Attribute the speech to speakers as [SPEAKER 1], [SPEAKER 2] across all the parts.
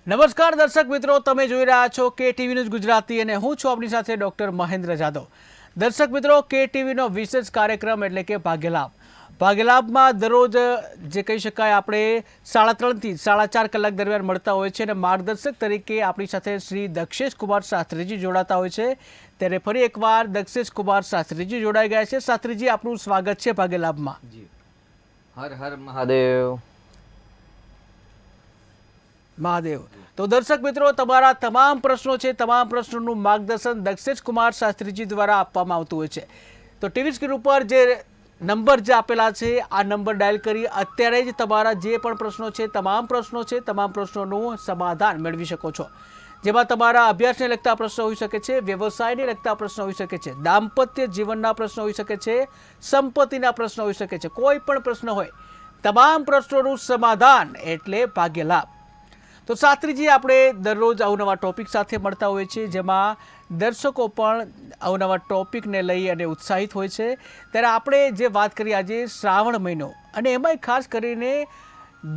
[SPEAKER 1] નમસ્કાર દર્શક મિત્રો, તમે જોઈ રહ્યા છો કે ટીવી ન્યૂઝ ગુજરાતી અને હું છું આપની સાથે ડૉક્ટર મહેન્દ્ર જાદવ. દર્શક મિત્રો, કે ટીવીનો વિશેષ કાર્યક્રમ એટલે કે ભાગ્યલાભ. ભાગ્યલાભમાં દરરોજ જે કહી શકાય આપણે 3.5 થી 4.5 કલાક દરમિયાન મળતા હોય છે અને માર્ગદર્શક તરીકે આપણી સાથે શ્રી દક્ષેશ કુમાર શાસ્ત્રીજી જોડાતા હોય છે. ત્યારે ફરી એકવાર દક્ષેશ કુમાર શાસ્ત્રીજી જોડાઈ ગયા છે. શાસ્ત્રીજી, આપનું સ્વાગત છે ભાગ્યલાભમાં.
[SPEAKER 2] જી, હર હર મહાદેવ.
[SPEAKER 1] મહાદેવ. તો દર્શક મિત્રો, તમારા તમામ પ્રશ્નો છે, તમામ પ્રશ્નોનું માર્ગદર્શન દક્ષેશ કુમાર શાસ્ત્રીજી દ્વારા આપવામાં આવતું હોય છે. તો ટીવી સ્ક્રીન ઉપર જે નંબર જે આપેલા છે, આ નંબર ડાયલ કરી અત્યારે જ તમારા જે પણ પ્રશ્નો છે, તમામ પ્રશ્નોનું સમાધાન મેળવી શકો છો. જેમાં તમારા અભ્યાસને લગતા પ્રશ્નો હોઈ શકે છે, વ્યવસાયને લગતા પ્રશ્નો હોઈ શકે છે, દાંપત્ય જીવનના પ્રશ્નો હોઈ શકે છે, સંપત્તિના પ્રશ્નો હોઈ શકે છે. કોઈ પણ પ્રશ્ન હોય, તમામ પ્રશ્નોનું સમાધાન એટલે ભાગ્યલાભ. તો શાસ્ત્રીજી, આપણે દરરોજ અવનવા ટોપિક સાથે મળતા હોઈએ છીએ, જેમાં દર્શકો પણ અવનવા ટોપિકને લઈ અને ઉત્સાહિત હોય છે. ત્યારે આપણે જે વાત કરીએ આજે શ્રાવણ મહિનો, અને એમાંય ખાસ કરીને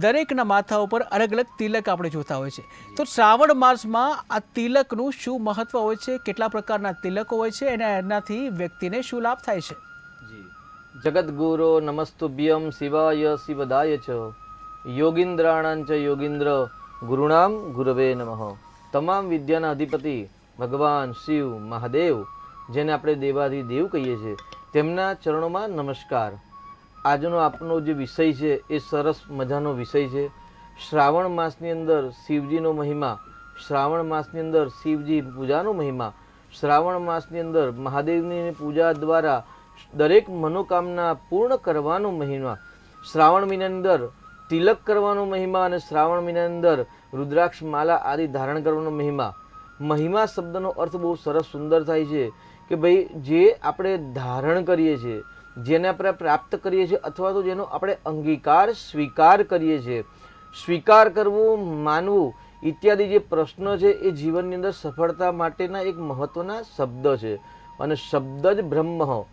[SPEAKER 1] દરેકના માથા ઉપર અલગ અલગ તિલક આપણે જોતા હોય છે. તો શ્રાવણ માસમાં આ તિલકનું શું મહત્વ હોય છે, કેટલા પ્રકારના તિલકો હોય છે અને એનાથી વ્યક્તિને શું લાભ થાય છે?
[SPEAKER 2] જી, જગદગુરો નમસ્તુભ્યમ શિવાય શિવદાય ચ યોગીન્દ્રાણાં ચ યોગીન્દ્ર ગુરુનામ ગુરવે નમઃ. તમામ વિદ્યાના અધિપતિ ભગવાન શિવ મહાદેવ, જેને આપણે દેવાધિદેવ કહીએ છીએ, તેમના ચરણોમાં નમસ્કાર. આજનો આપનો જે વિષય છે એ સરસ મજાનો વિષય છે. શ્રાવણ માસની અંદર શિવજીનો મહિમા, શ્રાવણ માસની અંદર શિવજી પૂજાનો મહિમા, શ્રાવણ માસની અંદર મહાદેવની પૂજા દ્વારા દરેક મનોકામના પૂર્ણ કરવાનો મહિમા, શ્રાવણ મહિનાની અંદર તિલક કરવાનો મહિમા અને શ્રાવણ મહિનાની અંદર રુદ્રાક્ષ માલા આદિ ધારણ કરવાનો મહિમા. મહિમા શબ્દનો અર્થ બહુ સરસ સુંદર થાય છે કે ભાઈ, જે આપણે ધારણ કરીએ છીએ, જેને આપણે પ્રાપ્ત કરીએ છીએ, અથવા તો જેનો આપણે અંગીકાર સ્વીકાર કરીએ છીએ, સ્વીકાર કરવું, માનવું ઇત્યાદિ જે પ્રશ્ન છે એ જીવનની અંદર સફળતા માટેના એક મહત્વના શબ્દ છે. અને શબ્દ જ બ્રહ્મ.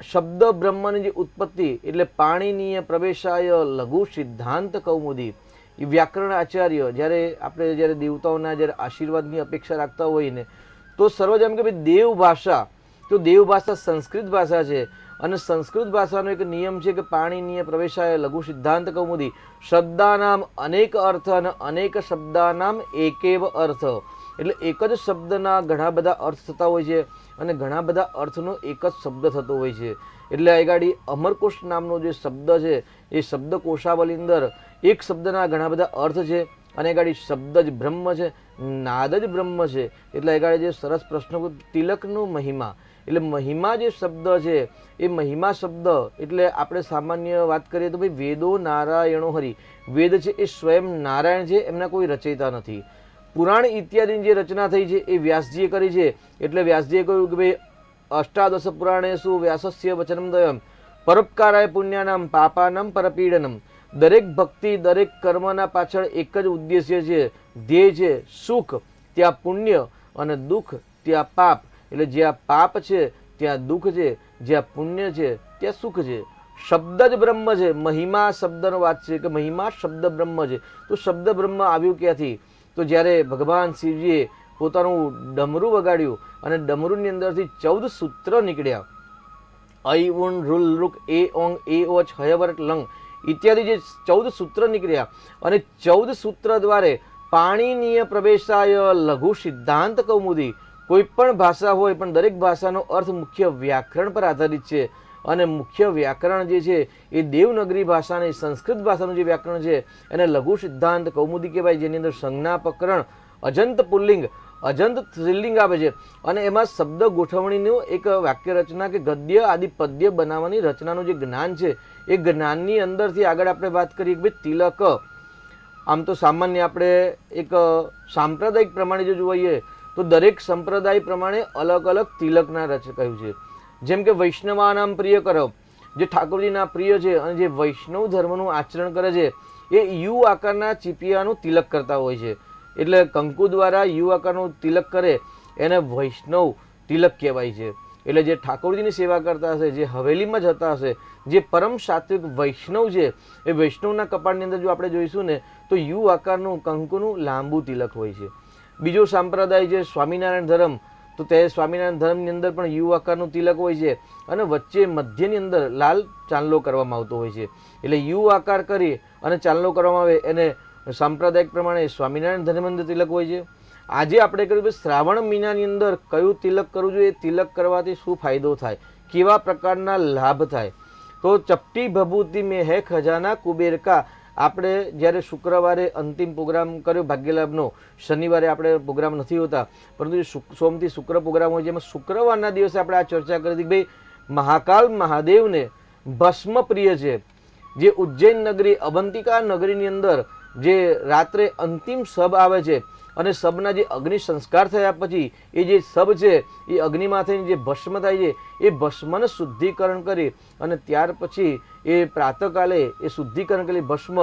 [SPEAKER 2] શબ્દ બ્રહ્મની જે ઉત્પત્તિ એટલે પાણીનીય પ્રવેશાય લઘુ સિદ્ધાંત કૌમુદી. એ વ્યાકરણ આચાર્ય જ્યારે દેવતાઓના જ્યારે આશીર્વાદની અપેક્ષા રાખતા હોય ને, તો સર્વજમ કે ભાઈ દેવ ભાષા, તો દેવ ભાષા સંસ્કૃત ભાષા છે. અને સંસ્કૃત ભાષાનો એક નિયમ છે કે પાણીનીય પ્રવેશાય લઘુ સિદ્ધાંત કૌમુદી. શબ્દાનામ અનેક અર્થ અને અનેક શબ્દાનામ એકેવ અર્થ. એટલે એક જ શબ્દના ઘણા બધા અર્થ થતા હોય છે અને ઘણા બધા અર્થનો એક જ શબ્દ થતો હોય છે. એટલે આગળ અમરકોશ નામનો જે શબ્દ છે, એ શબ્દ કોશાવલી અંદર એક શબ્દના ઘણા બધા અર્થ છે. અને આગળ શબ્દ જ બ્રહ્મ છે, નાદ જ બ્રહ્મ છે. એટલે આગળ જે સરસ પ્રશ્ન, તિલકનો મહિમા, એટલે મહિમા જે શબ્દ છે, એ મહિમા શબ્દ એટલે આપણે સામાન્ય વાત કરીએ તો ભાઈ વેદો નારાયણો હરિ. વેદ છે એ સ્વયં નારાયણ છે, એમના કોઈ રચયિતા નથી. પુરાણ ઇત્યાદિની જે રચના થઈ છે એ વ્યાસજીએ કરી છે. એટલે વ્યાસજીએ કહ્યું કે ભાઈ અષ્ટાદશ પુરાણેષુ વ્યાસસ્ય વચનમ દયમ પરોપકારાય પુણ્યાનામ પાપાનામ પરપીડનમ. દરેક ભક્તિ, દરેક કર્મના પાછળ એક જ ઉદ્દેશ્ય છે, ધ્યેય છે સુખ, ત્યાં પુણ્ય, અને દુઃખ ત્યાં પાપ. એટલે જ્યાં પાપ છે ત્યાં દુઃખ છે, જ્યાં પુણ્ય છે ત્યાં સુખ છે. શબ્દ જ બ્રહ્મ છે. મહિમા શબ્દનો વાત છે કે મહિમા શબ્દ બ્રહ્મ છે. તો શબ્દ બ્રહ્મ આવ્યું ક્યાંથી? તો જ્યારે ભગવાન શિવજીએ પોતાનું ડમરું વગાડ્યું અને ડમરુની અંદરથી 14 સૂત્ર નીકળ્યા, ઐ ઉન રૂલ રૂક એ ઓંગ એ ઓચ હયવરટ લંગ ઇત્યાદિ જે 14 સૂત્ર નીકળ્યા, અને 14 સૂત્ર દ્વારે પાણીનીય પ્રવેશાય લઘુ સિદ્ધાંત કૌમુદી. કોઈ પણ ભાષા હોય, પણ દરેક ભાષાનો અર્થ મુખ્ય વ્યાકરણ પર આધારિત છે. અને મુખ્ય વ્યાકરણ જે છે એ દેવનગરી ભાષાની સંસ્કૃત ભાષાનું જે વ્યાકરણ છે એને લઘુ સિદ્ધાંત કૌમુદી કહેવાય. જેની અંદર સંજ્ઞા પ્રકરણ, અજંત પુલ્લિંગ, અજંત સ્ત્રીલિંગ આવે છે. અને એમાં શબ્દ ગોઠવણીનું એક વાક્ય રચના કે ગદ્ય આદિ પદ્ય બનાવવાની રચનાનું જે જ્ઞાન છે, એ જ્ઞાનની અંદરથી આગળ આપણે વાત કરીએ કે ભાઈ તિલક. આમ તો સામાન્ય આપણે એક સાંપ્રદાયિક પ્રમાણે જો જોઈએ તો દરેક સંપ્રદાય પ્રમાણે અલગ અલગ તિલકના કહ્યું છે. જેમ કે વૈષ્ણવાનામ પ્રિય કરો, જે ઠાકોરજીના પ્રિય છે અને જે વૈષ્ણવ ધર્મનું આચરણ કરે છે, એ યુ આકારના ચીપિયાનું તિલક કરતા હોય છે. એટલે કંકુ દ્વારા યુ આકારનું તિલક કરે એને વૈષ્ણવ તિલક કહેવાય છે. એટલે જે ઠાકોરજીની સેવા કરતા હશે, જે હવેલીમાં જતા હશે, જે પરમ સાત્વિક વૈષ્ણવ છે, એ વૈષ્ણવના કપાળની અંદર જો આપણે જોઈશું ને તો યુ આકારનું કંકુનું લાંબુ તિલક હોય છે. બીજો સંપ્રદાય છે સ્વામિનારાયણ ધર્મ, તો તે સ્વામિનારાયણ ધર્મની અંદર પણ યુ આકારનું તિલક હોય છે અને વચ્ચે મધ્યની અંદર લાલ ચાંદલો કરવામાં આવતો હોય છે. એટલે યુ આકાર કરી અને ચાંદલો કરવામાં આવે એને સાંપ્રદાયિક પ્રમાણે સ્વામિનારાયણ ધર્મની અંદર તિલક હોય છે. આજે આપણે કહ્યું કે શ્રાવણ મહિનાની અંદર કયું તિલક કરવું જોઈએ, તિલક કરવાથી શું ફાયદો થાય, કેવા પ્રકારના લાભ થાય. તો ચપટી ભભૂતિ મેં હે ખજાના કુબેર કા, આપણે જ્યારે શુક્રવારે અંતિમ પ્રોગ્રામ કર્યો ભાગ્યલાભનો, શનિવારે આપણે પ્રોગ્રામ નથી હોતા, પરંતુ સોમથી શુક્ર પ્રોગ્રામ હોય છે, એમાં શુક્રવારના દિવસે આપણે આ ચર્ચા કરી હતી કે ભાઈ મહાકાલ મહાદેવને ભસ્મ પ્રિય છે. જે ઉજ્જૈન નગરી અવંતિકા નગરીની અંદર જે રાત્રે અંતિમ સબ આવે છે અને સબના જે અગ્નિ સંસ્કાર થયા પછી એ જે સબ છે એ અગ્નિમાંથી જે ભસ્મ થાય છે એ ભસ્મને શુદ્ધિકરણ કરી અને ત્યાર પછી એ પ્રાતકાલે એ શુદ્ધિકરણ કરેલી ભસ્મ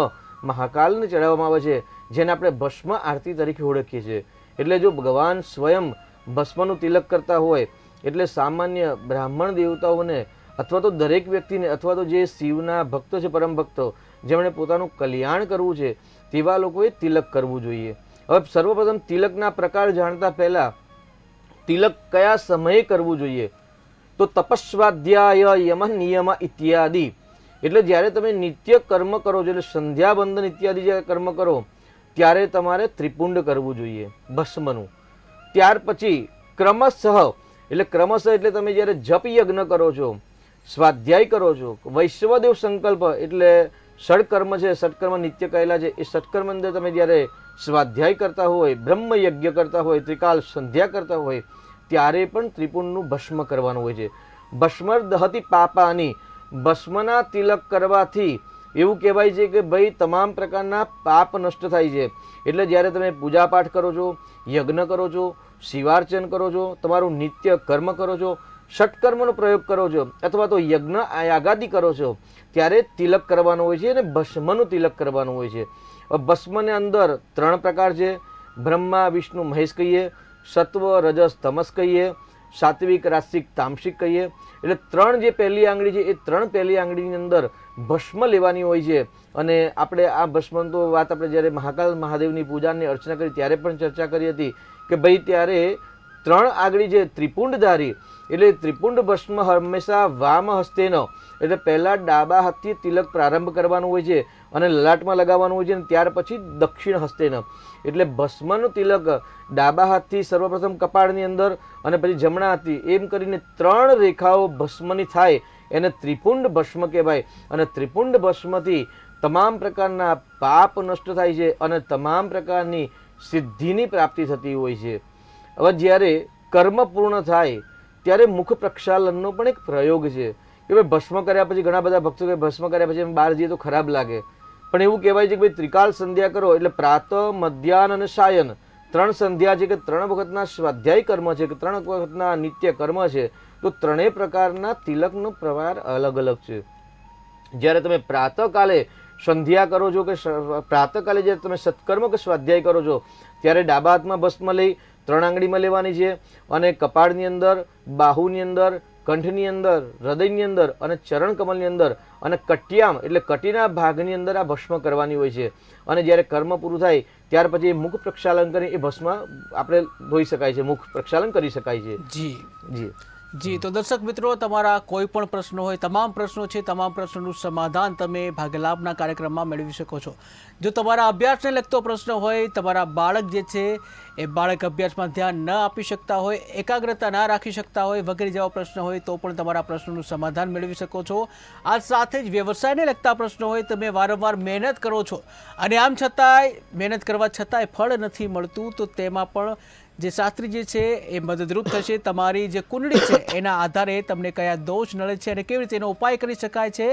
[SPEAKER 2] મહાકાલને ચડાવવામાં આવે છે, જેને આપણે ભસ્મ આરતી તરીકે ઓળખીએ છીએ. એટલે જો ભગવાન સ્વયં ભસ્મનું તિલક કરતા હોય એટલે સામાન્ય બ્રાહ્મણ દેવતાઓને અથવા તો દરેક વ્યક્તિને અથવા તો જે શિવના ભક્તો છે, પરમ ભક્તો, જેમણે પોતાનું કલ્યાણ કરવું છે, તેવા લોકોએ તિલક કરવું જોઈએ. હવે સર્વપ્રથમ તિલકના પ્રકાર જાણતા પહેલા તિલક કયા સમયે કરવું જોઈએ, તો તપસ્વાધ્યાય યમ નિયમ ઇત્યાદિ, એટલે જ્યારે તમે નિત્ય કર્મ કરો છો, એટલે સંધ્યાવંદન ઇત્યાદિ જ્યારે કર્મ કરો ત્યારે તમારે ત્રિપુંડ કરવું જોઈએ ભસ્મનું. ત્યાર પછી ક્રમશઃ, એટલે ક્રમશઃ એટલે તમે જ્યારે જપ યજ્ઞ કરો છો, સ્વાધ્યાય કરો છો, વૈશ્વદેવ સંકલ્પ એટલે ષડકર્મ છે, ષટકર્મ નિત્ય કહેલા છે, એ ષટકર્મ અંદર તમે જ્યારે સ્વાધ્યાય કરતા હોય, બ્રહ્મ યજ્ઞ કરતા હોય, ત્રિકાલ સંધ્યા કરતા હોય, ત્યારે પણ ત્રિપુંડનું ભસ્મ કરવાનું હોય છે. ભસ્મર દહતી પાપાની, ભસ્મના તિલક કરવાથી એવું કહેવાય છે કે ભાઈ તમામ પ્રકારના પાપ નષ્ટ થાય છે. એટલે જ્યારે તમે પૂજાપાઠ કરો છો, યજ્ઞ કરો છો, શિવાર્ચન કરો છો, તમારું નિત્ય કર્મ કરો છો, ષટકર્મનો પ્રયોગ કરો છો અથવા તો યજ્ઞ યાગાદિ કરો છો, ત્યારે તિલક કરવાનું હોય છે અને ભસ્મનું તિલક કરવાનું હોય છે. ભસ્મને અંદર 3 પ્રકાર છે, બ્રહ્મા વિષ્ણુ મહેશ કહીએ, સત્વ રજસ તમસ કહીએ, સાત્વિક રાસિક તામસિક કહીએ. એટલે 3 જે પહેલી આંગળી છે એ 3 પહેલી આંગળીની અંદર ભસ્મ લેવાની હોય છે. અને આપણે આ ભસ્મ તો વાત આપણે જ્યારે મહાકાલ મહાદેવની પૂજાની અર્ચના કરી ત્યારે પણ ચર્ચા કરી હતી કે ભાઈ ત્યારે 3 આંગળી જે ત્રિપુંડધારી, એટલે ત્રિપુંડ ભસ્મ હંમેશા વામ હસ્તેનો, એટલે પહેલાં ડાબા હાથથી તિલક પ્રારંભ કરવાનું હોય છે અને લલાટમાં લગાવવાનું હોય છે અને ત્યાર પછી દક્ષિણ હસ્તેનો, એટલે ભસ્મનું તિલક ડાબા હાથથી સર્વપ્રથમ કપાળની અંદર અને પછી જમણા હાથથી, એમ કરીને 3 રેખાઓ ભસ્મની થાય એને ત્રિપુંડ ભસ્મ કહેવાય. અને ત્રિપુંડ ભસ્મથી તમામ પ્રકારના પાપ નષ્ટ થાય છે અને તમામ પ્રકારની સિદ્ધિની પ્રાપ્તિ થતી હોય છે. હવે જ્યારે કર્મ પૂર્ણ થાય ત્યારે મુખ પ્રક્ષાલનનો પણ એક પ્રયોગ છે કે ભાઈ ભસ્મ કર્યા પછી ઘણા બધા ભક્તો કે ભસ્મ કર્યા પછી બહાર જઈએ તો ખરાબ લાગે, પણ એવું કહેવાય છે કે ભાઈ ત્રિકાલ સંધ્યા કરો, એટલે પ્રાત, મધ્યાહન અને સાયન 3 સંધ્યા છે કે 3 વખતના સ્વાધ્યાય કર્મ છે કે 3 વખતના નિત્ય કર્મ છે. તો 3 પ્રકારના તિલકનો પ્રકાર અલગ અલગ છે. જ્યારે તમે પ્રાતકાલે સંધ્યા કરો છો કે પ્રાતકાલે જ્યારે તમે સત્કર્મ કે સ્વાધ્યાય કરો છો ત્યારે ડાબા હાથમાં ભસ્મ લઈ 3 આંગળીમાં લેવાની છે અને કપાળની અંદર, બાહુની અંદર, કંઠની અંદર, હૃદયની અંદર અને ચરણ કમલની અંદર અને કટિયામ એટલે કટીના ભાગની અંદર આ ભસ્મ કરવાની હોય છે. અને જ્યારે કર્મ પૂરું થાય ત્યાર પછી મુખ પ્રક્ષાલન કરી એ ભસ્મ આપણે ધોઈ શકાય છે, મુખ પ્રક્ષાલન કરી શકાય છે.
[SPEAKER 1] જી
[SPEAKER 2] જી
[SPEAKER 1] જી તો દર્શક મિત્રો, તમારા કોઈ પણ પ્રશ્નો હોય, તમામ પ્રશ્નો છે, તમામ પ્રશ્નોનું સમાધાન તમે ભાગ્યલાભના કાર્યક્રમમાં મેળવી શકો છો. જો તમારા અભ્યાસને લગતો પ્રશ્ન હોય, તમારા બાળક જે છે એ બાળક અભ્યાસમાં ધ્યાન ન આપી શકતા હોય, એકાગ્રતા ના રાખી શકતા હોય વગેરે જેવા પ્રશ્ન હોય તો પણ તમારા પ્રશ્નોનું સમાધાન મેળવી શકો છો. આ સાથે જ વ્યવસાયને લગતા પ્રશ્નો હોય, તમે વારંવાર મહેનત કરો છો અને આમ છતાંય મહેનત કરવા છતાંય ફળ નથી મળતું, તો તેમાં પણ જે શાસ્ત્રીજી છે એ મદદરૂપ થશે. તમારી જે કુંડળી છે એના આધારે તમને કયા દોષ નડે છે અને કેવી રીતે એનો ઉપાય કરી શકાય છે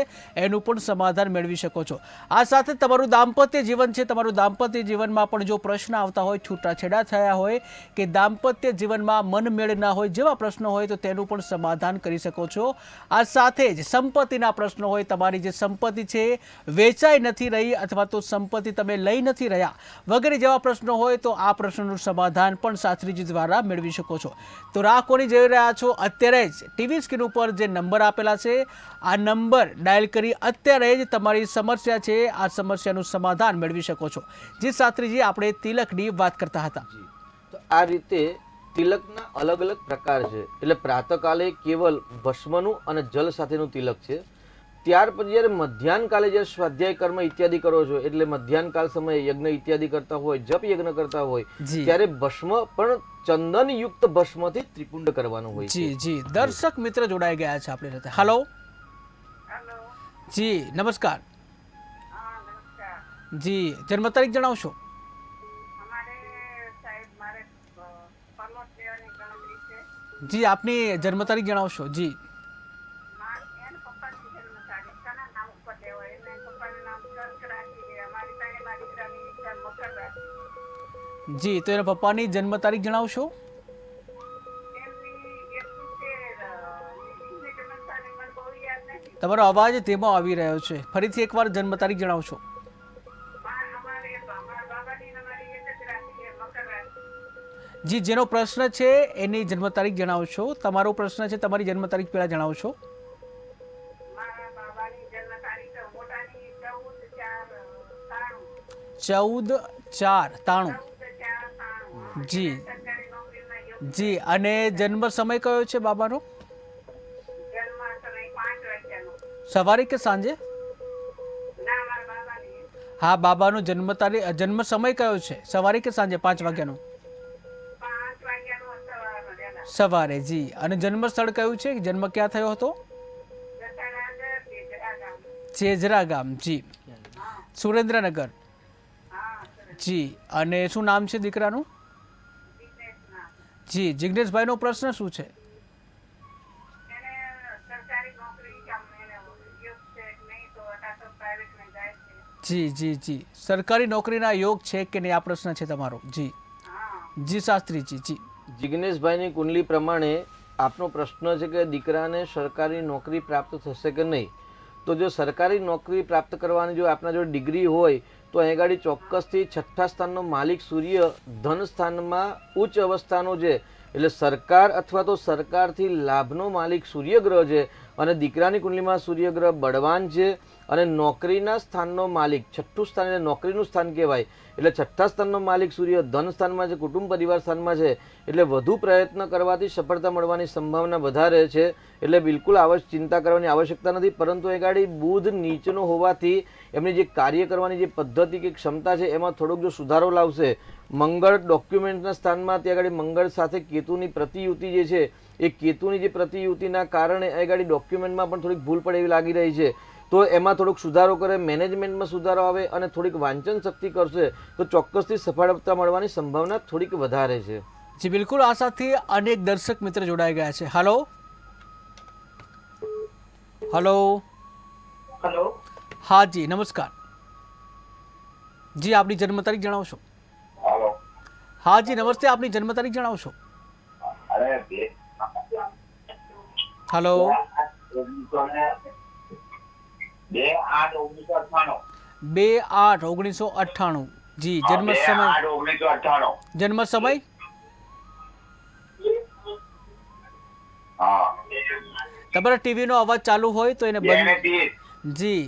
[SPEAKER 1] એનું પણ સમાધાન મેળવી શકો છો. આ સાથે તમારું દાંપત્ય જીવન છે, તમારું દાંપત્ય જીવનમાં પણ જો પ્રશ્ન આવતા હોય, છૂટાછેડા થયા હોય કે દાંપત્ય જીવનમાં મનમેળ ના હોય જેવા પ્રશ્નો હોય તો તેનું પણ સમાધાન કરી શકો છો. આ સાથે જ સંપત્તિના પ્રશ્નો હોય, તમારી જે સંપત્તિ છે વેચાઈ નથી રહી અથવા તો સંપત્તિ તમે લઈ નથી રહ્યા વગેરે જેવા પ્રશ્નો હોય તો આ પ્રશ્નોનું સમાધાન પણ શાસ્ત્રીજી દ્વારા મેળવી શકો છો. તો રાહ કોની જોઈ રહ્યા છો? અત્યારે જ ટીવી સ્ક્રીન ઉપર જે નંબર આપેલા છે આ નંબર ડાયલ કરી અત્યારે જ તમારી સમસ્યા છે આ સમસ્યાનું સમાધાન મેળવી શકો છો. જી શાસ્ત્રીજી, આપણે તિલકની વાત કરતા હતા.
[SPEAKER 2] તો આ રીતે તિલકના અલગ અલગ પ્રકાર છે. એટલે પ્રાતકાલે કેવલ ભસ્મનું અને જલ સાથેનું તિલક છે. ત્યાર પછી જ્યારે મધ્યાહન કાલે જ્યારે સ્વાધ્યાય કર્મ ઇત્યાદિ કરો છો, એટલે મધ્યાહન કાળ સમયે યજ્ઞ ઇત્યાદિ કરતા હોય, જપ યજ્ઞ કરતા હોય, ત્યારે ભસ્મ પણ ચંદન યુક્ત ભસ્મથી ત્રિપુંડ કરવાનું હોય છે.
[SPEAKER 1] જી દર્શક મિત્ર જોડાઈ ગયા છે આપણી સાથે. હેલો જી, નમસ્કાર. જી, જન્મ તારીખ જણાવશો? જી, આપની જન્મ તારીખ જણાવશો? જી જી, તો એના પપ્પાની જન્મ તારીખ જણાવશો? તમારો અવાજ ધીમો આવી રહ્યો છે. ફરીથી એકવાર જન્મ તારીખ જણાવશો? જી, જેનો પ્રશ્ન છે એની જન્મ તારીખ જણાવશો. તમારો પ્રશ્ન છે તમારી જન્મ તારીખ પહેલા જણાવશો. 14/4/93. જી જી, અને જન્મ સમય કયો છે બાબાનો? સવારે કે સાંજે? હા, બાબાનો જન્મ સમય કયો છે? સવારે કે સાંજે? 5 વાગ્યાનો સવારે. જી, અને જન્મ સ્થળ કયું છે? જન્મ ક્યાં થયો હતો? ચેજરા ગામ. જી, સુરેન્દ્રનગર. જી, અને શું નામ છે દીકરાનું? જી, જિગ્નેશભાઈનો પ્રશ્ન શું છે? જી જી જી, સરકારી નોકરીના યોગ છે કે નહીં આ પ્રશ્ન છે તમારો. જી જી શાસ્ત્રીજી. જી,
[SPEAKER 2] જિગ્નેશભાઈની કુંડલી પ્રમાણે આપનો પ્રશ્ન છે કે દીકરાને સરકારી નોકરી પ્રાપ્ત થશે કે નહીં. તો જો સરકારી નોકરી પ્રાપ્ત કરવાની જો આપના જો ડિગ્રી હોય તો અહીં ગાડી ચોક્કસથી 6થા સ્થાનનો માલિક સૂર્ય ધન સ્થાનમાં ઉચ્ચ અવસ્થાનો છે. એટલે સરકાર અથવા તો સરકારથી લાભનો માલિક સૂર્યગ્રહ છે અને દીકરાની કુંડલીમાં સૂર્યગ્રહ બળવાન છે અને નોકરીના સ્થાનનો માલિક 6થું સ્થાન એટલે નોકરીનું સ્થાન કહેવાય. એટલે 6થા સ્થાનનો માલિક સૂર્ય ધન સ્થાનમાં છે, કુટુંબ પરિવાર સ્થાનમાં છે. એટલે વધુ પ્રયત્ન કરવાથી સફળતા મળવાની સંભાવના વધારે છે. એટલે બિલકુલ ચિંતા કરવાની આવશ્યકતા નથી. પરંતુ એ ગાડી બુધ નીચનો હોવાથી એમની જે કાર્ય કરવાની જે પદ્ધતિ કે ક્ષમતા છે એમાં થોડોક જો સુધારો લાવશે. મંગળ ડોક્યુમેન્ટના સ્થાનમાં ત્યાં આગળ મંગળ સાથે કેતુની પ્રતિયુતિ જે છે એ કેતુની જે પ્રતિયુતિના કારણે એ ગાડી ડોક્યુમેન્ટમાં પણ થોડીક ભૂલ પડે એવી લાગી રહી છે. તો એમાં થોડોક સુધારો કરે, મેનેજમેન્ટમાં સુધારો આવે અને થોડીક વાંચન શક્તિ કરશે તો ચોક્કસથી સફળતા મળવાની સંભાવના થોડીક વધારે છે.
[SPEAKER 1] જી બિલકુલ, આ સાથે અનેક દર્શક મિત્ર જોડાઈ ગયા છે. Hello hello
[SPEAKER 3] hello.
[SPEAKER 1] હા જી, નમસ્કાર. જી, આપની જન્મ તારીખ જણાવશો?
[SPEAKER 3] હેલો.
[SPEAKER 1] હા જી, નમસ્તે. આપની જન્મ તારીખ જણાવશો?
[SPEAKER 3] અરે
[SPEAKER 1] હલો. 2/8/1998. જી, જન્મ સમય?
[SPEAKER 3] 2/8/1998.
[SPEAKER 1] જન્મ સમય?
[SPEAKER 3] હા.
[SPEAKER 1] તમારા ટીવી નો અવાજ ચાલુ હોય તો એને બંધ.
[SPEAKER 3] 2:30.
[SPEAKER 1] જી,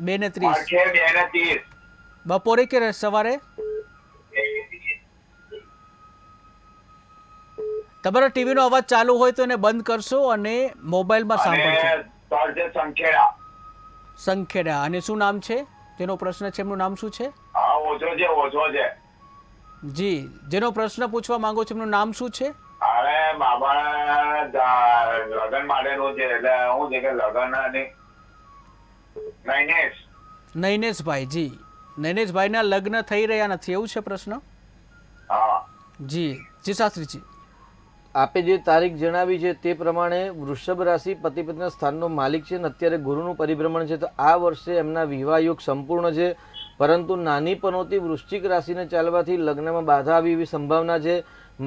[SPEAKER 1] 2:30.
[SPEAKER 3] 2:30.
[SPEAKER 1] બપોરે કે સવારે? તમારા ટીવી નો અવાજ ચાલુ હોય તો એને બંધ કરશો અને મોબાઈલમાં સાંભળશો. સંખેડા. અને શું નામ છે જેનો પ્રશ્ન છે? એમનું નામ શું છે?
[SPEAKER 3] ઓછો છે.
[SPEAKER 1] જી, જેનો પ્રશ્ન પૂછવા માંગો છો એમનું નામ શું છે?
[SPEAKER 3] અરે બાબા લગન માટેનું છે એટલે હું છે કે લગન
[SPEAKER 1] નૈનેશભાઈ. જી, નૈનેશભાઈના લગ્ન થઈ રહ્યા નથી એવું છે પ્રશ્ન?
[SPEAKER 3] હા.
[SPEAKER 1] જી જી શાસ્ત્રીજી.
[SPEAKER 2] આપે જે તારીખ જણાવી છે તે પ્રમાણે વૃષભ રાશિ પતિ પત્નીના સ્થાનનો માલિક છે અને અત્યારે ગુરુનું પરિભ્રમણ છે. તો આ વર્ષે એમના વિવાહ યોગ સંપૂર્ણ છે. પરંતુ નાની પનોતી વૃશ્ચિક રાશિને ચાલવાથી લગ્નમાં બાધા આવી એવી સંભાવના છે.